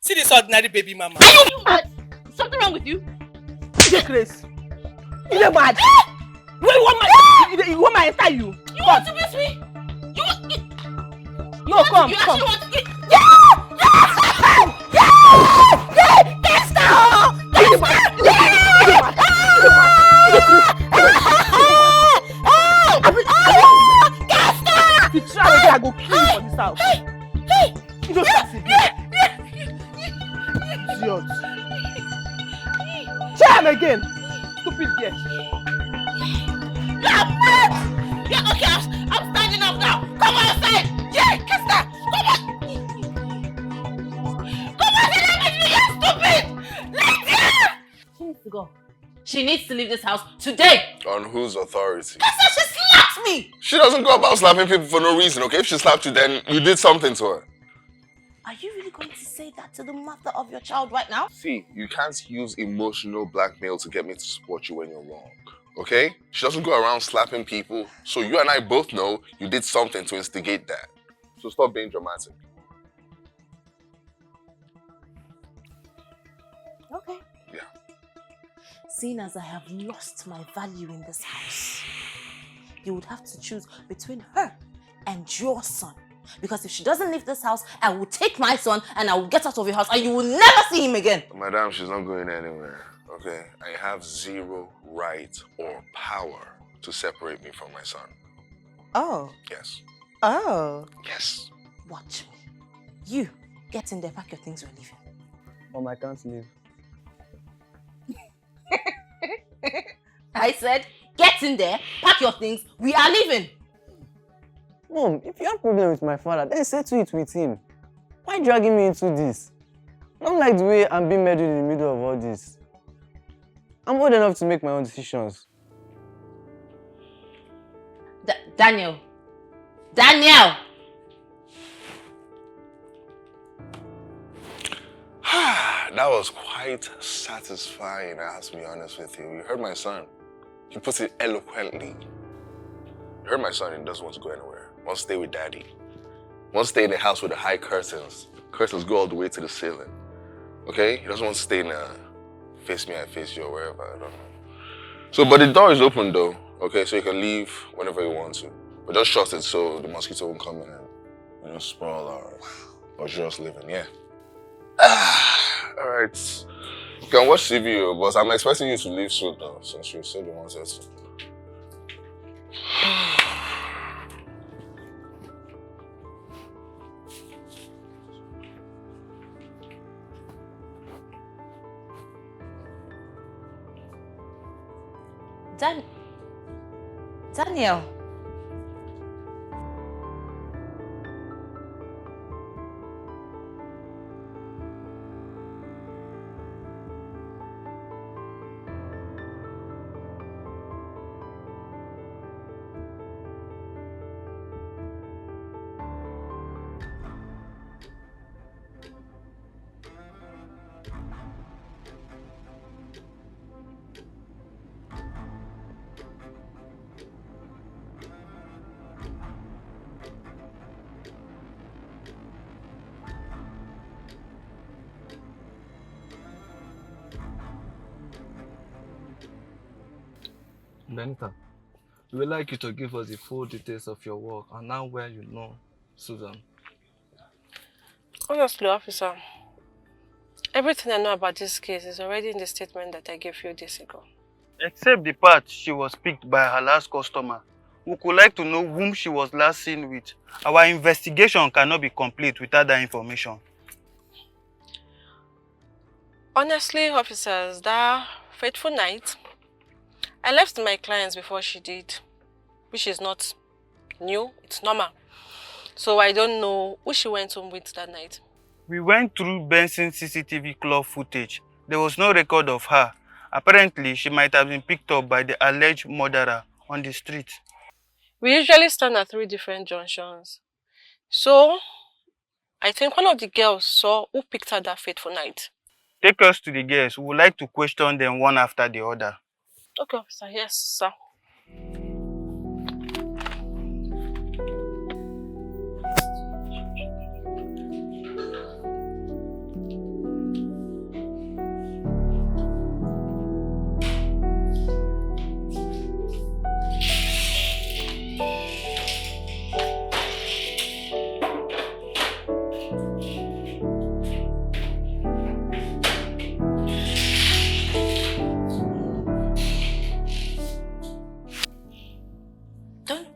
See this ordinary baby mama. Are you mad? Something wrong with you? You're crazy. You're mad. Wait, you want my enter you? You want to miss me? No, come. You actually want to get... If you try again, I go kill you for this house. You don't pass it. Idiot. Try him again. Stupid girl. Yeah, okay, I'm standing up now. Come on outside. Yeah, Kester. Come on. Come on, you're stupid. Lydia! She needs to go. She needs to leave this house today. On whose authority? Kester, she slapped me. She doesn't go about slapping people for no reason, okay? If she slapped you, then you did something to her. Are you really going to say that to the mother of your child right now? See, you can't use emotional blackmail to get me to support you when you're wrong, okay? She doesn't go around slapping people, so you and I both know you did something to instigate that. So stop being dramatic. Okay. Yeah. Seeing as I have lost my value in this house, you would have to choose between her and your son. Because if she doesn't leave this house, I will take my son and I will get out of your house and you will never see him again. Madam, she's not going anywhere, okay? I have zero right or power to separate me from my son. Oh. Yes. Oh. Yes. Watch me. You, get in there, pack your things, we're leaving. Mom, I can't leave. I said, get in there, pack your things, we are leaving. Mom, if you have problem with my father, then settle it with him. Why dragging me into this? I don't like the way I'm being meddled in the middle of all this. I'm old enough to make my own decisions. Daniel! Daniel! That was quite satisfying, I have to be honest with you. You heard my son. He puts it eloquently. You heard my son, he doesn't want to go anywhere. He wants to stay with daddy. He wants to stay in the house with the high curtains. Curtains go all the way to the ceiling. Okay? He doesn't want to stay in a face me, I face you, or wherever, I don't know. So, but the door is open though. Okay, so you can leave whenever you want to. But just shut it so the mosquito won't come in and spoil our just living, yeah. Alright. You can watch TV, but I'm expecting you to leave soon though, since you said you wanted to. Daniel. Benita, we would like you to give us the full details of your work and now where you know Susan. Honestly, officer, everything I know about this case is already in the statement that I gave you days ago. Except the part she was picked by her last customer. We would like to know whom she was last seen with. Our investigation cannot be complete without that information. Honestly, officers, that fateful night, I left my clients before she did, which is not new, it's normal. So I don't know who she went home with that night. We went through Benson's CCTV club footage. There was no record of her. Apparently, she might have been picked up by the alleged murderer on the street. We usually stand at 3 different junctions. So, I think one of the girls saw who picked her that fateful night. Take us to the girls. We would like to question them one after the other. Okay, officer. Yes, sir.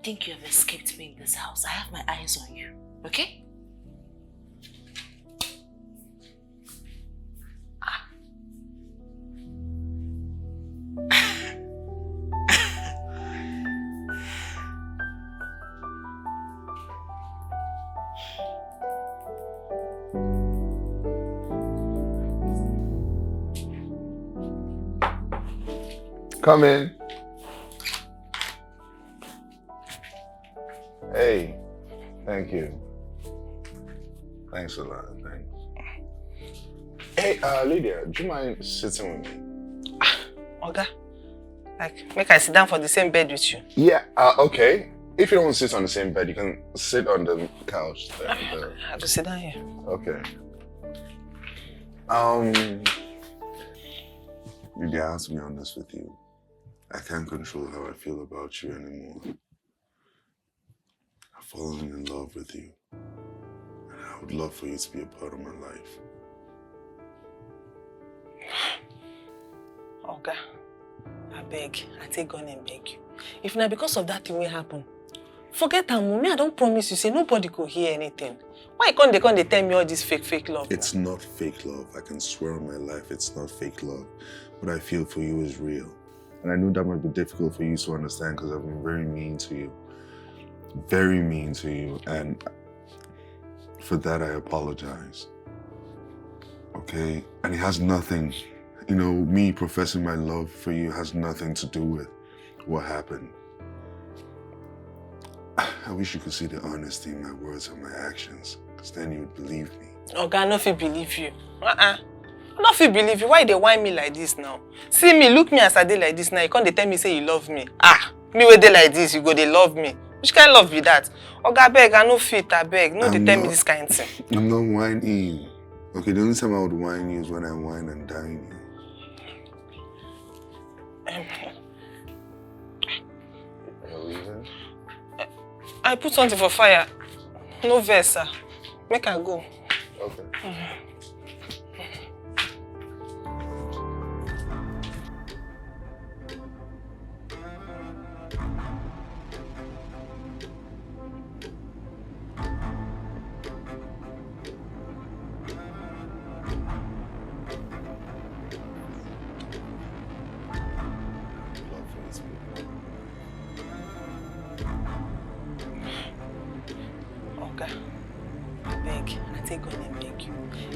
Think you have escaped me in this house. I have my eyes on you, okay? Come in. Hey, thank you. Thanks a lot, thanks. Hey, Lydia, do you mind sitting with me? Oga, like, make I sit down for the same bed with you? Yeah, okay. If you don't want to sit on the same bed, you can sit on the couch. I have to sit down here. Okay. Lydia, I have to be honest with you. I can't control how I feel about you anymore. fallen in love with you. And I would love for you to be a part of my life. Oga, I beg. I take gun and beg you. If not because of that thing will happen, forget am. Me, I don't promise you, say nobody could hear anything. Why can't they tell me all this fake love? It's not fake love. I can swear on my life it's not fake love. What I feel for you is real. And I know that might be difficult for you to understand because I've been very mean to you. Very mean to you. And for that, I apologize. Okay? And it has nothing, me professing my love for you has nothing to do with what happened. I wish you could see the honesty in my words and my actions, because then you would believe me. Okay, I no fit believe you. I no fit believe you. Why they whine me like this now? See me, look me as I dey like this now. You can't tell me say you love me. Me wey dey like this, you go dey love me. Which kind of love be that? Okay, I beg, I no fit, I beg. No, they tell me this kind of thing. I'm not whining. Okay, the only time I would whine you is when I whine and dine you. I put something for fire. No verse, sir. Make I go. Okay.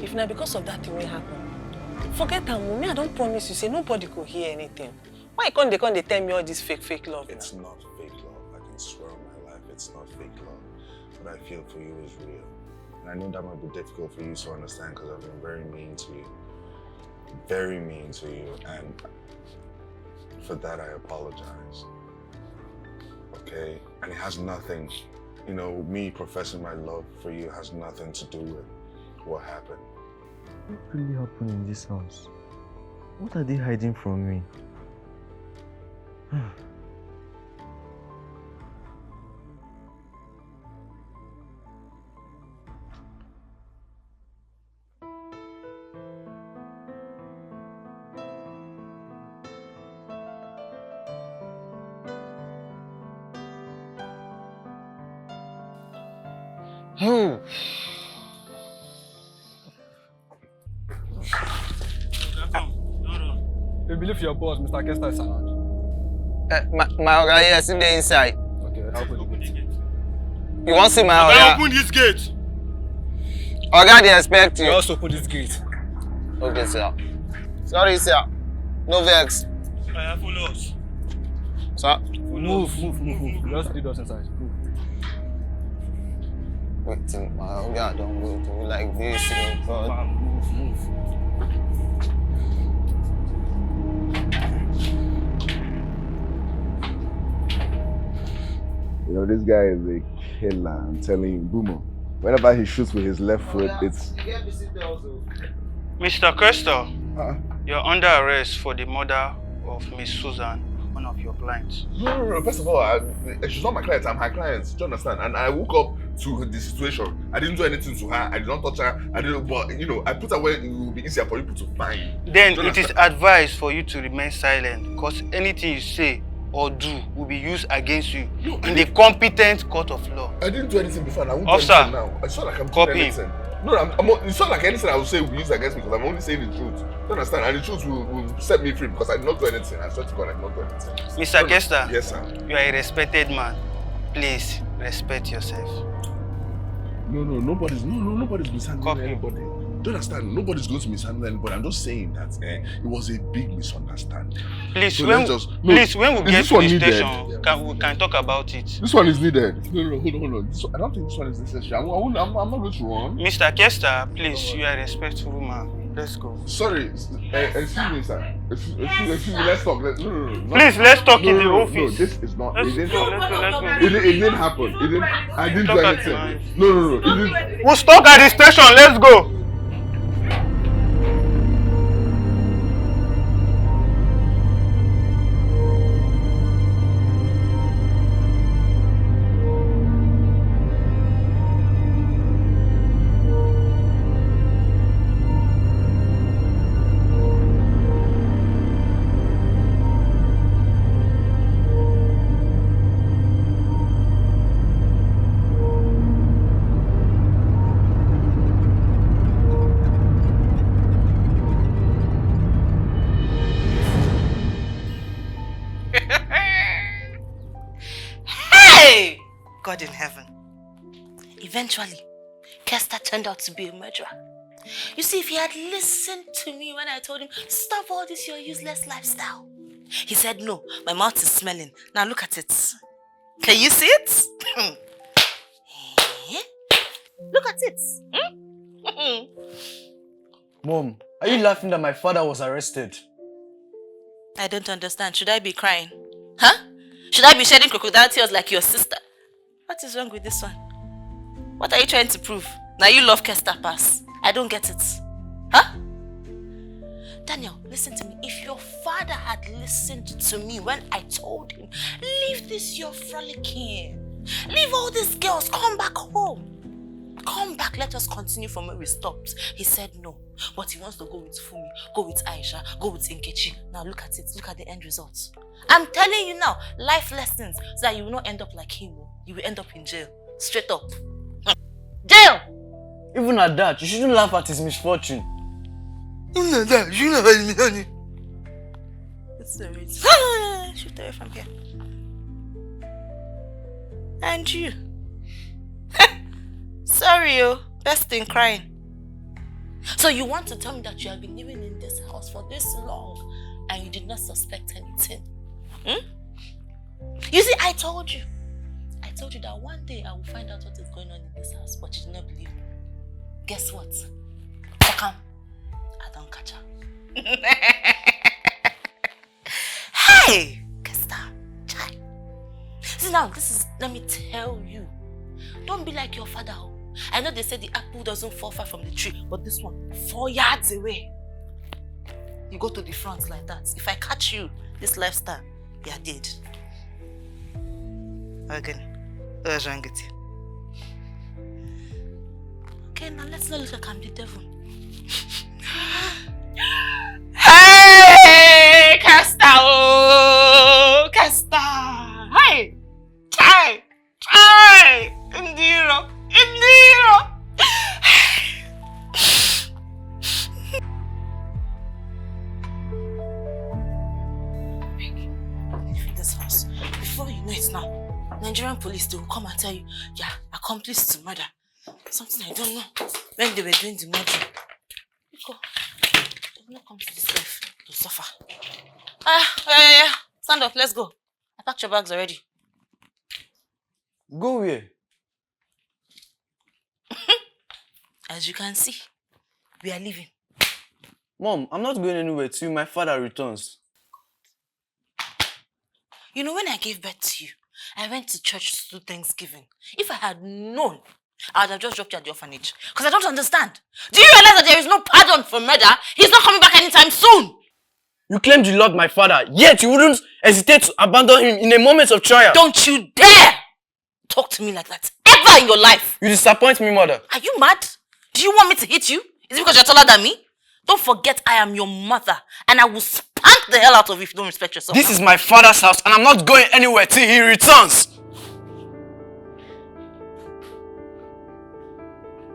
If not because of that thing will happen, forget am. Me, I don't promise you, say nobody could hear anything. Why can't they tell me all this fake love? It's not fake love. I can swear on my life it's not fake love. What I feel for you is real. And I know that might be difficult for you to understand because I've been very mean to you. Very mean to you. And for that I apologize. Okay? And it has nothing, me professing my love for you has nothing to do with what happened. What really happened in this house? What are they hiding from me? You believe your boss, Mr. Kester, is around? My Oga, yes, in the inside. Okay, I'll open the gate. You want to see my Oga? Open this gate! Oga, they expect you. You also open this gate. Okay, sir. Sorry, sir. No vex. Follow us. Sir? Move. Just lead us inside. Move. Wait, my Oga, don't go to me like this, God. Move. This guy is a killer, I'm telling you, Boomer. Whenever he shoots with his left foot, it's... Mr. Kester, you're under arrest for the murder of Miss Susan, one of your clients. No. First of all, she's not my client, I'm her client. Do you understand? And I woke up to the situation. I didn't do anything to her, I did not touch her, but I put her where it will be easier for people to find. Then it is advised for you to remain silent, because anything you say or do will be used against you in the competent court of law. I didn't do anything before and I won't do Officer, anything now. It's not like I'm doing anything. him. No, it's not like anything I will say will be used against me because I'm only saying the truth. Do you understand? And the truth will set me free because I did not do anything. I swear to God, I did not do anything. Mr. Kester, yes, sir. You are a respected man. Please respect yourself. No, nobody's mishandling anybody. Do you understand? Nobody's going to mishandle anybody. I'm just saying that it was a big misunderstanding. Please, so when we get to the station, we can talk about it. This one is needed. No, hold on. I don't think this one is necessary. I'm not going to run. Mr. Kester, please, you are a respectful man. Let's go. Sorry, excuse me, sir. Excuse me, let's talk. No. Please, let's talk in the office. No, this is not. Let's It go. didn't happen. I didn't do anything. No. It didn't. We'll stop at the station. Let's go. God in heaven. Eventually, Kester turned out to be a murderer. You see, if he had listened to me when I told him, stop all this your useless lifestyle. He said, no, my mouth is smelling. Now look at it. Can you see it? Look at it. Mom, are you laughing that my father was arrested? I don't understand. Should I be crying? Huh? Should I be shedding crocodile tears like your sister? What is wrong with this one? What are you trying to prove? Now you love Kester pass. I don't get it. Huh? Daniel, listen to me. If your father had listened to me when I told him, leave this your frolicking. Leave all these girls. Come back home. Come back. Let us continue from where we stopped. He said no. But he wants to go with Fumi, go with Aisha, go with Nkechi. Now look at it. Look at the end results. I'm telling you now, life lessons so that you will not end up like him. You will end up in jail. Straight up. Jail! Even at that, you shouldn't laugh at his misfortune. Even at that, you shouldn't laugh at his misfortune. It's the rate. Shoot away from here. And you. Sorry, best in crying. So you want to tell me that you have been living in this house for this long and you did not suspect anything? You see, I told you that one day I will find out what is going on in this house, but you did not believe me. Guess what? I don't catch her. Hey! Kester, chai. See now, let me tell you. Don't be like your father. I know they say the apple doesn't fall far from the tree, but this one, 4 yards away. You go to the front like that. If I catch you, this lifestyle, you're dead. Again. What's wrong with you? Okay, now let's not look like I'm the devil. Hey, Kester! Oh, Kester! Hey! Chai! Chai! Indira! Indira! Leave this house. Before you know it now, Nigerian police, they will come and tell you, yeah, accomplice to murder. Something I don't know. When they were doing the murder. Go. They will not come to this life to suffer. Yeah. Stand up, let's go. I packed your bags already. Go where? As you can see, we are leaving. Mom, I'm not going anywhere till my father returns. You know, when I gave birth to you, I went to church to do Thanksgiving. If I had known, I would have just dropped you at the orphanage. Because I don't understand. Do you realize that there is no pardon for murder? He's not coming back anytime soon. You claimed you loved my father, yet you wouldn't hesitate to abandon him in a moment of trial. Don't you dare talk to me like that ever in your life. You disappoint me, mother. Are you mad? Do you want me to hit you? Is it because you're taller than me? Don't forget I am your mother and I will spank the hell out of you if you don't respect yourself. This is my father's house and I'm not going anywhere till he returns.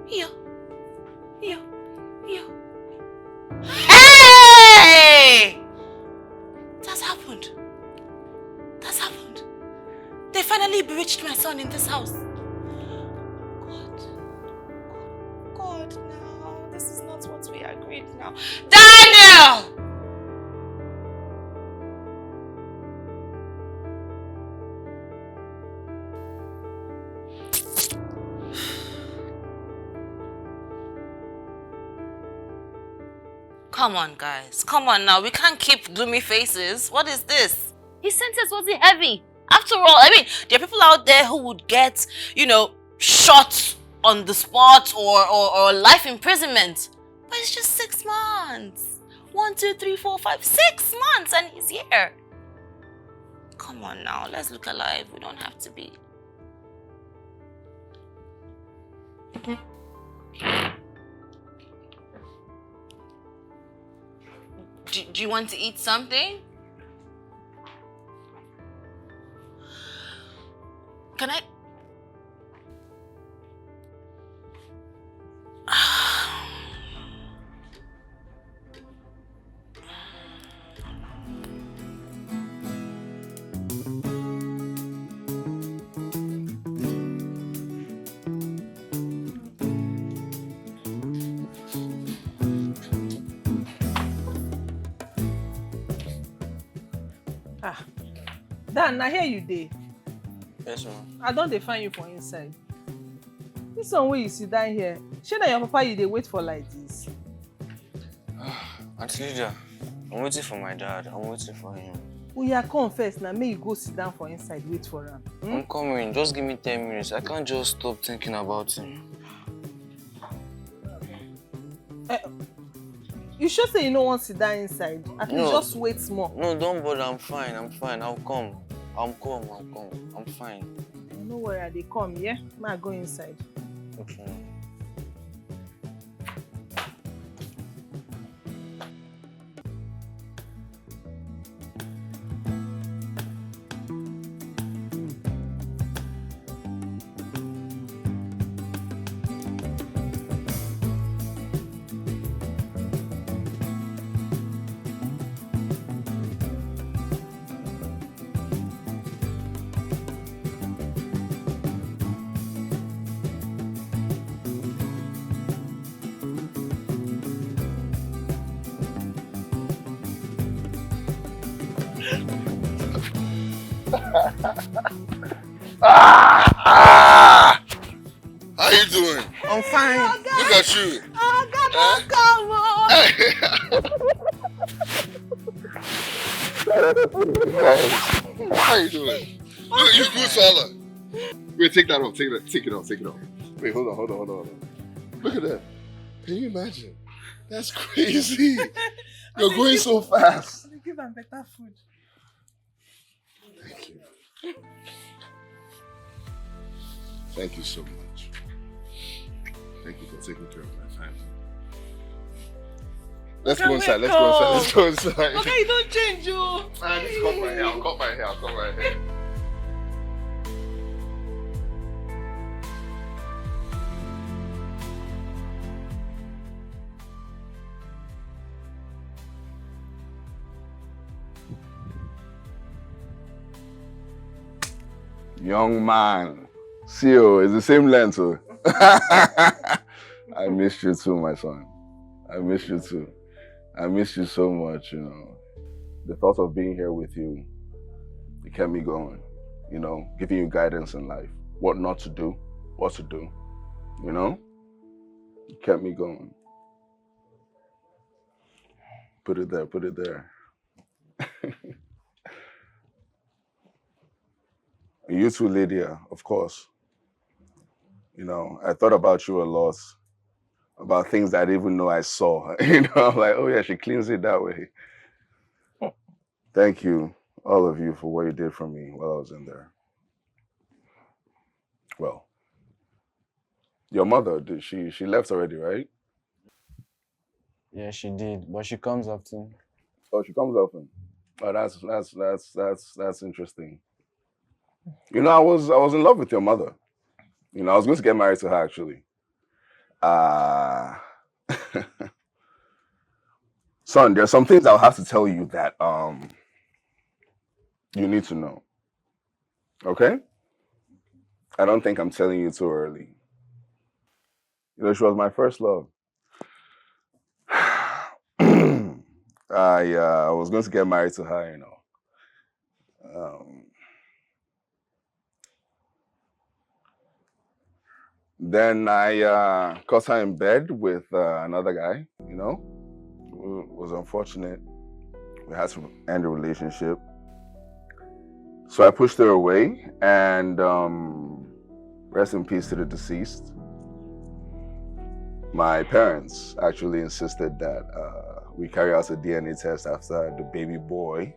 Yo. Hey! That's happened. They finally bewitched my son in this house. God, no. This is not what we agreed now. Daniel! Come on, guys. Come on now. We can't keep gloomy faces. What is this? His sentence wasn't heavy. After all, I mean, there are people out there who would get, shot on the spot or life imprisonment. But it's just 6 months. 1, 2, 3, 4, 5, 6 months and he's here. Come on now. Let's look alive. We don't have to be. Do you want to eat something? Can I? Dan, now here you dey. Yes, ma'am. I don't define you for inside. This one where you sit down here, shey na your papa you dey wait for like this? Auntie Lydia, I'm waiting for my dad. I'm waiting for him. Oya come first na, make you go sit down for inside wait for am. I'm coming. Just give me 10 minutes. I can't just stop thinking about him. You sure say you no wan sit down inside? At least just wait small. No, don't bother. I'm fine. I'm fine. I'll come. I'm fine. No worry, I dey come, yeah? May I go inside? Okay. How you doing? I'm fine. Look at you. Oh, God, don't come on. How you doing? Look, you grew taller. Wait, take that off. Take it off. Wait, hold on. Look at that. Can you imagine? That's crazy. You're going so fast. Give am better food. Thank you. Thank you so much. Thank you for taking care of my family. Let's go inside. Okay, you don't change, you. I just cut my hair. I'll cut my hair. Young man. CEO is the same length. Oh. I missed you too, my son. I missed you too. I missed you so much, you know. The thought of being here with you, it kept me going, you know, giving you guidance in life. What not to do, what to do, you know? It kept me going. Put it there. You too, Lydia, of course. You know, I thought about you a lot, about things I didn't even know I saw. You know, I'm like, oh yeah, she cleans it that way. Thank you, all of you, for what you did for me while I was in there. Well, your mother, she left already, right? Yeah, she did, but she comes often. Oh, she comes often. Oh, that's interesting. You know, I was in love with your mother. You know, I was going to get married to her actually. Son, there's some things I'll have to tell you that you need to know. Okay? I don't think I'm telling you too early. You know, she was my first love. I was going to get married to her, you know. Then I caught her in bed with another guy, you know. It was unfortunate. We had to end the relationship. So I pushed her away, and rest in peace to the deceased. My parents actually insisted that we carry out a DNA test after the baby boy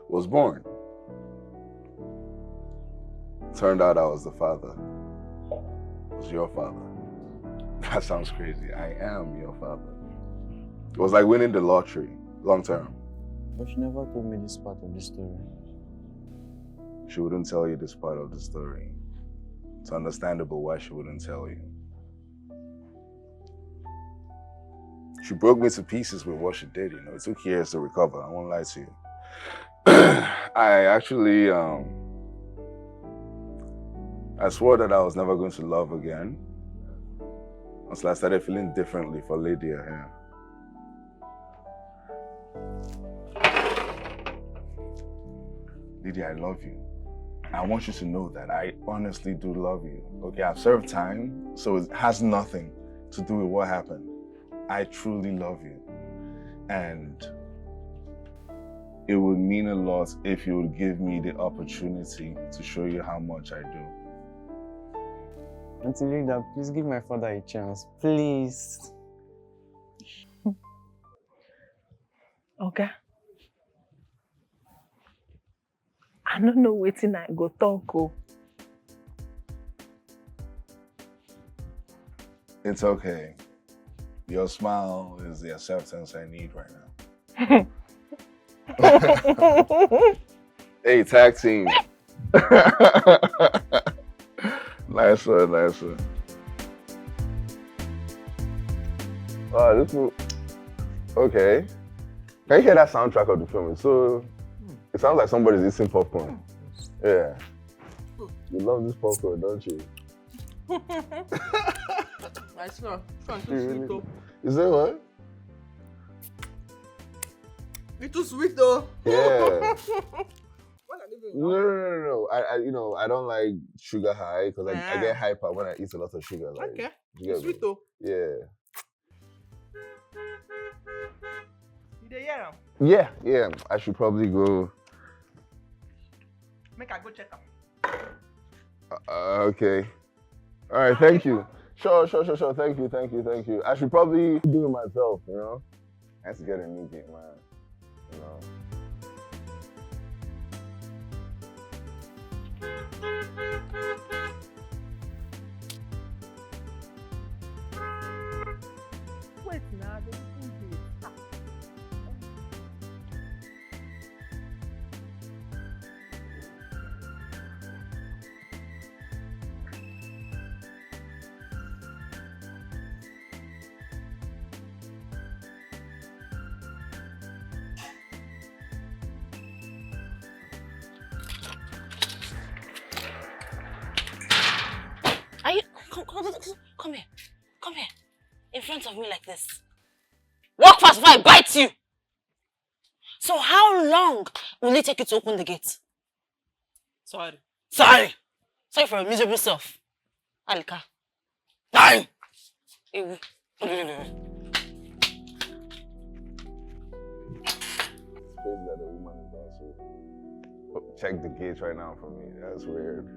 was born. Turned out I was the father. It was your father. That sounds crazy. I am your father. It was like winning the lottery, long term. But she never told me this part of the story. She wouldn't tell you this part of the story. It's understandable why she wouldn't tell you. She broke me to pieces with what she did, you know. It took years to recover, I won't lie to you. I actually, I swore that I was never going to love again until I started feeling differently for Lydia here. Lydia, I love you. I want you to know that I honestly do love you. Okay, I've served time, so it has nothing to do with what happened. I truly love you. And it would mean a lot if you would give me the opportunity to show you how much I do. Auntie Lydia, please give my father a chance. Please. Okay. I don't know wetin I go talk o. It's okay. Your smile is the acceptance I need right now. Hey, tag team. Nice one, nice one. This will... Okay. Can you hear that soundtrack of the film? It sounds like somebody's eating popcorn. Yeah. You love this popcorn, don't you? I swear, it's too Really? sweet though. Is that what? It's too sweet though. Yeah. What are they doing? No. I don't like sugar high because I get hyper when I eat a lot of sugar. Like, Okay. you get It's me? sweet though. Yeah. You dey hear am? Yeah. I should probably go. Make I go check am. Okay. All right. Thank you. Sure. Thank you. I should probably do it myself. You know. I have to get a new game, man. You know. Wait now, they didn't do it. Are you... Come here. Come here. In front of me like this. Walk fast before I bite you. So how long will it take you to open the gate? Sorry for your miserable self. Alika. Time! Ewu. That a woman is also. Check the gate right now for me. That's weird.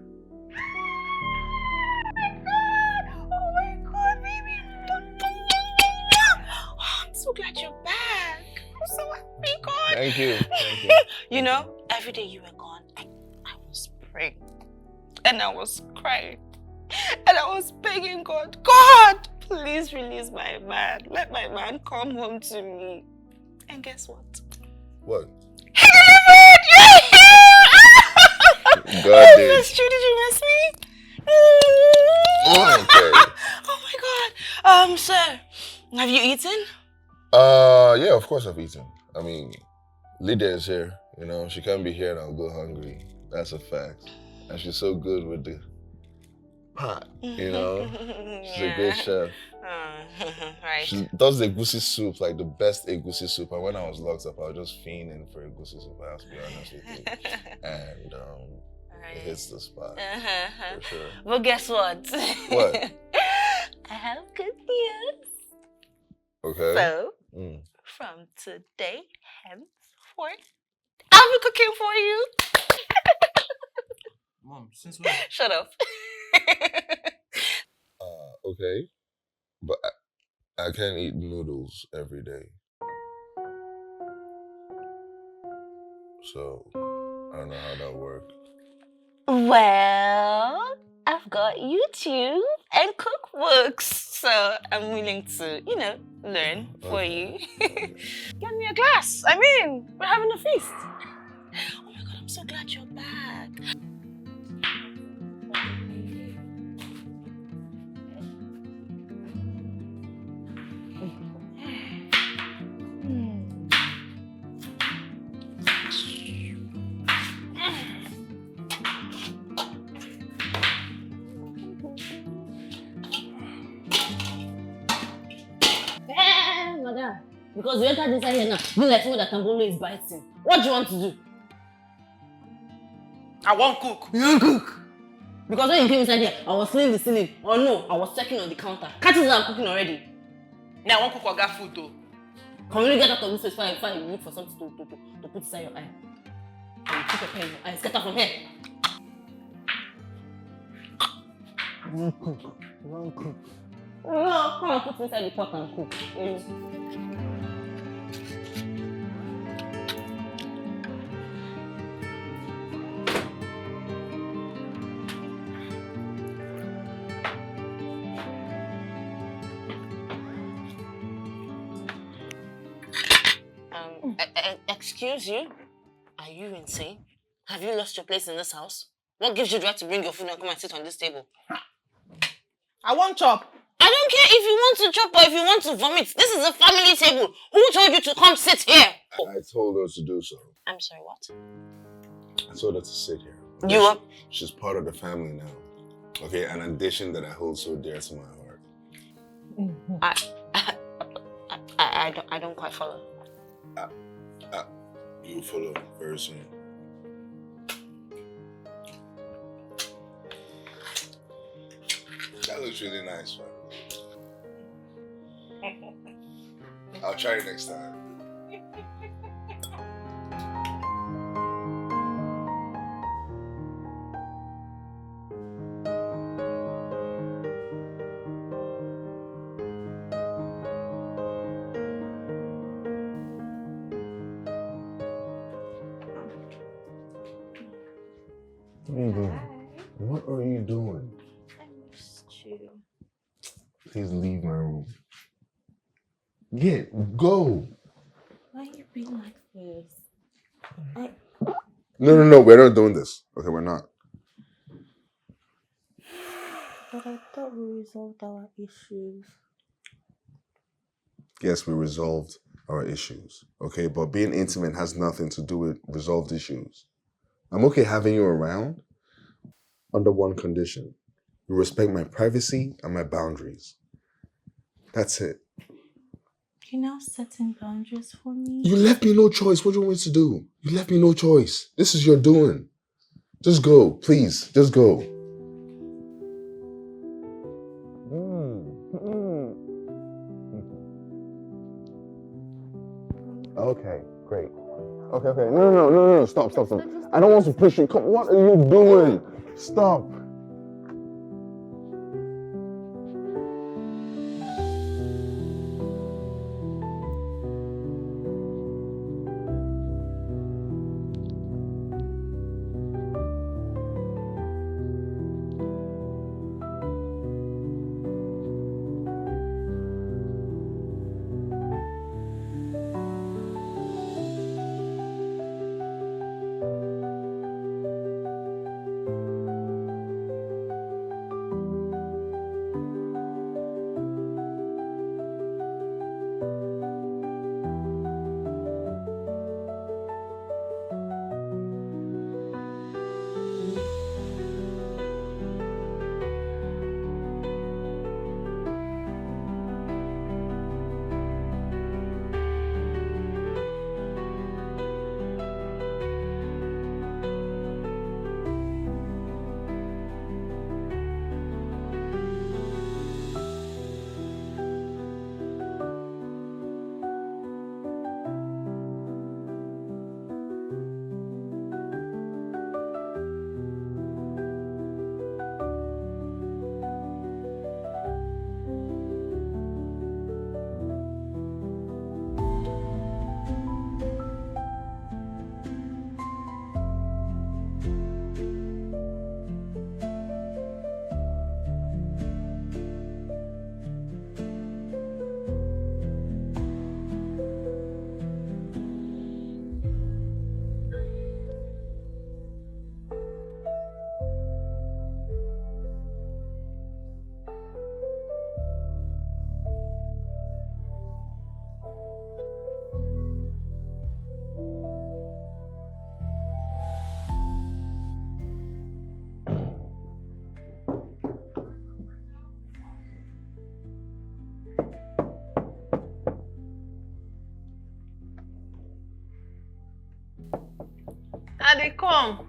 Oh my god, baby. Oh, I'm so glad you're back. I'm so happy, God. Thank you. You know, every day you were gone, I was praying. And I was crying. And I was begging God, God, please release my man. Let my man come home to me. And guess what? What? He delivered! God I did. missed you. Did you miss me? Okay. Oh my God. Sir, have you eaten? Yeah, of course I've eaten. I mean, Lydia is here, you know, she can't be here and I'll go hungry. That's a fact. And she's so good with the pot, you know. She's a great chef. Right. She does the egusi soup, like the best egusi soup. And when I was locked up, I was just fiending for egusi soup, I have to be honest with you. And it hits the spot, for sure. Well, guess what? What? I have good news. Okay. So, from today henceforth, I'll be cooking for you. Mom, since when? Shut up. Okay. But I can't eat noodles every day. So, I don't know how that works. Well, I've got YouTube and cookbooks, so I'm willing to, learn for you. Get me a glass. I mean, we're having a feast. Oh my God, I'm so glad you're back. Madam, because you entered inside here now, being like someone that Tambolo is biting. What do you want to do? I won't cook. You don't cook. Because when you came inside here, I was cleaning the ceiling. Or no, I was checking on the counter. Can't you see I'm cooking already? Now I won't cook or get food though. Can you get out of this place before you look for something to put inside your eye? And you keep your pen in your eyes. Get out from here. You don't cook. You don't cook. No, come and put inside the pot and cook. Excuse you? Are you insane? Have you lost your place in this house? What gives you the right to bring your food and come and sit on this table? I won't chop. I don't care if you want to chop or if you want to vomit. This is a family table. Who told you to come sit here? I told her to do so. I'm sorry, what? I told her to sit here. You are? She's part of the family now. Okay, an addition that I hold so dear to my heart. I don't quite follow. You'll follow very soon. That looks really nice, man. I'll try it next time. What are you doing? I missed you. Please leave my room. Yeah, go. Why are you being like this? No, we're not doing this. Okay, we're not. But I thought we resolved our issues. Yes, we resolved our issues. Okay, but being intimate has nothing to do with resolved issues. I'm okay having you around under one condition. You respect my privacy and my boundaries. That's it. You're now setting boundaries for me. You left me no choice. What do you want me to do? You left me no choice. This is your doing. Just go, please. Just go. Okay, great. Okay. No. Stop. I don't want to push you. Come, what are you doing? Stop. I dey come.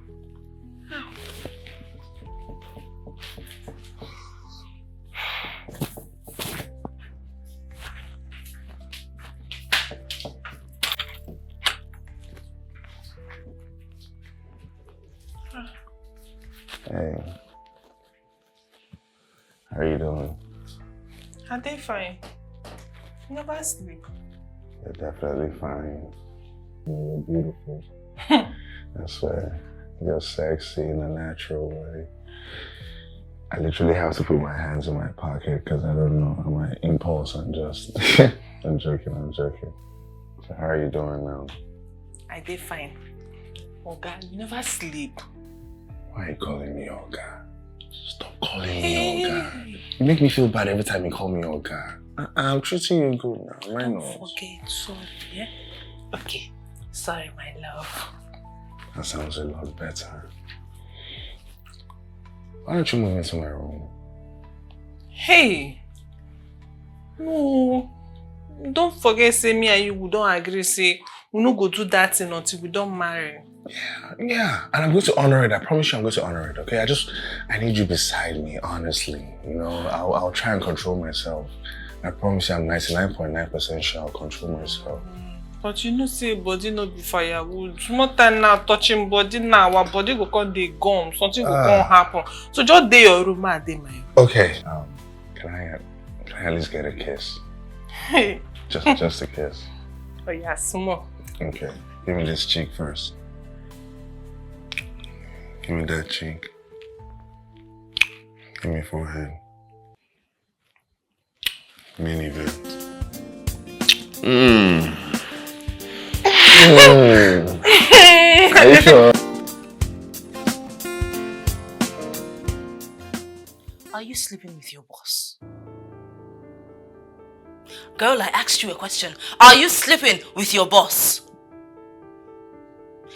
How are you doing? Are they fine? You never sleep. You're definitely fine. You're beautiful. I swear. You're sexy in a natural way. I literally have to put my hands in my pocket because I don't know. My impulse and just... I'm joking. So how are you doing now? I did fine. Oga, you never sleep. Why are you calling me Oga? Stop calling me Oga. You make me feel bad every time you call me Oga. I'm treating you good now. Why not? Don't forget, sorry, yeah? Okay. Sorry, my love. That sounds a lot better. Why don't you move into my room? Hey! No. Don't forget, say me and you, we don't agree, say we no go do that thing until we don't marry. Yeah, and I'm going to honor it. I promise you I'm going to honor it, okay? I need you beside me, honestly. You know, I'll try and control myself. I promise you I'm 99.9% sure I'll control myself. But you know, say body not be firewood. Small time now touching body now, our body go come dey gum. Something will come happen. So just dey your room and dey my room. Okay. Can I at least get a kiss? Hey. Just a kiss. Oh yeah, small. Okay. Give me this cheek first. Give me that cheek. Give me forehead. Mini bit. Are you sure? Are you sleeping with your boss? Girl, I asked you a question. Are you sleeping with your boss?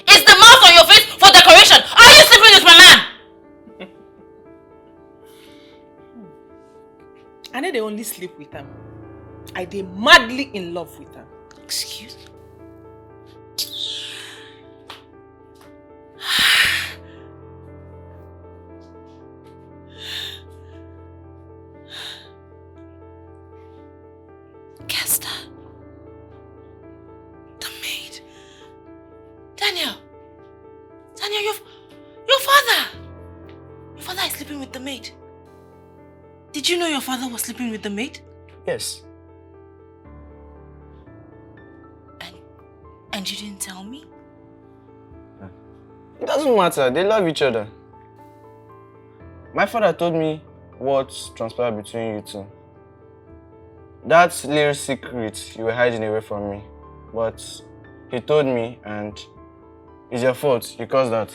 Is the mouth on your face for decoration? Are you sleeping with my man? I know they only sleep with him. I dey madly in love with him. Excuse me? Kester. The maid. Daniel, your father. Your father is sleeping with the maid. Did you know your father was sleeping with the maid? Yes. And you didn't tell me? It doesn't matter. They love each other. My father told me what transpired between you two. That little secret you were hiding away from me. But he told me, and it's your fault. You caused that.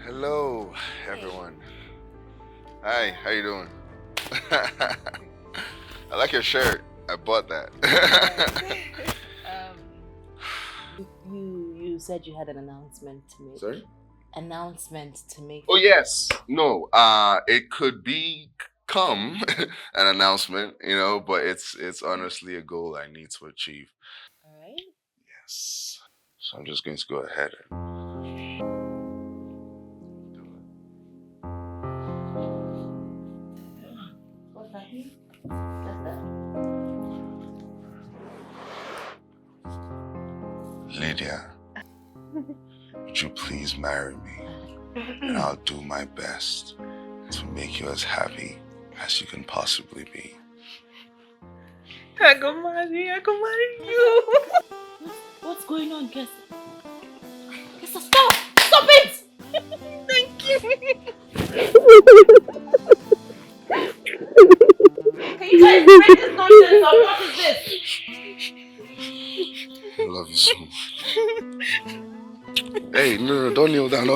Hello, everyone. Hi, how you doing? I like your shirt. I bought that. You said you had an announcement to make. Sorry? Announcement to make. Oh yes. No. It could become an announcement, you know, but it's honestly a goal I need to achieve. All right. Yes. So I'm just going to go ahead and What's that mean? Lydia, would you please marry me? And I'll do my best to make you as happy as you can possibly be. I go marry you. What's going on, Kester? Kester, stop! Stop it! Thank you. Can you guys break this nonsense or what is this? I love you so much. Hey, no, don't kneel down.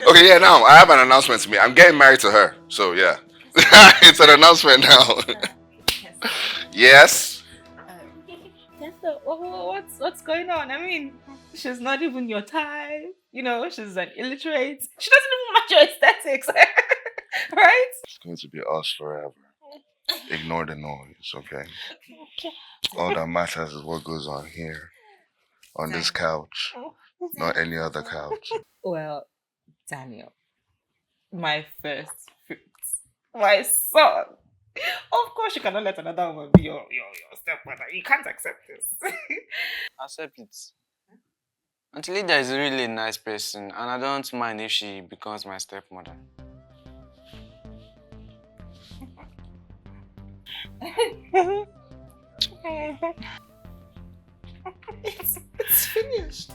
Okay, yeah, now I have an announcement to me. I'm getting married to her, so yeah. It's an announcement now. Yes? Kester, what's going on? I mean, She's not even your type. You know, she's an illiterate. She doesn't even match your aesthetics. Right? It's going to be us forever. Ignore the noise, okay? All that matters is what goes on here, on this couch, not any other couch. Well, Daniel, my first fruit, my son. Of course, you cannot let another woman be your stepmother. You can't accept this. Accept it. Auntie Lydia is really a nice person, and I don't mind if she becomes my stepmother. It's finished.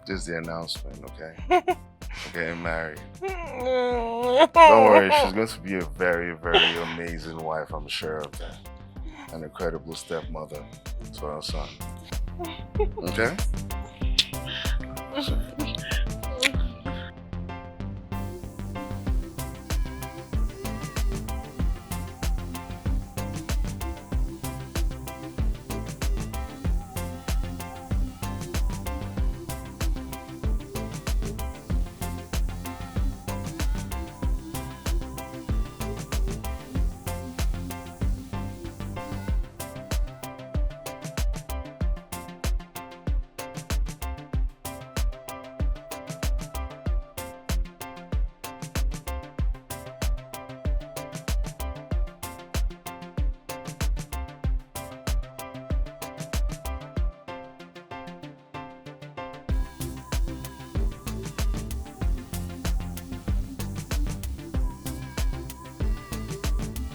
This is the announcement, okay? We're getting married. Don't worry, she's going to be a very, very amazing wife, I'm sure of that. An incredible stepmother to our son. Okay?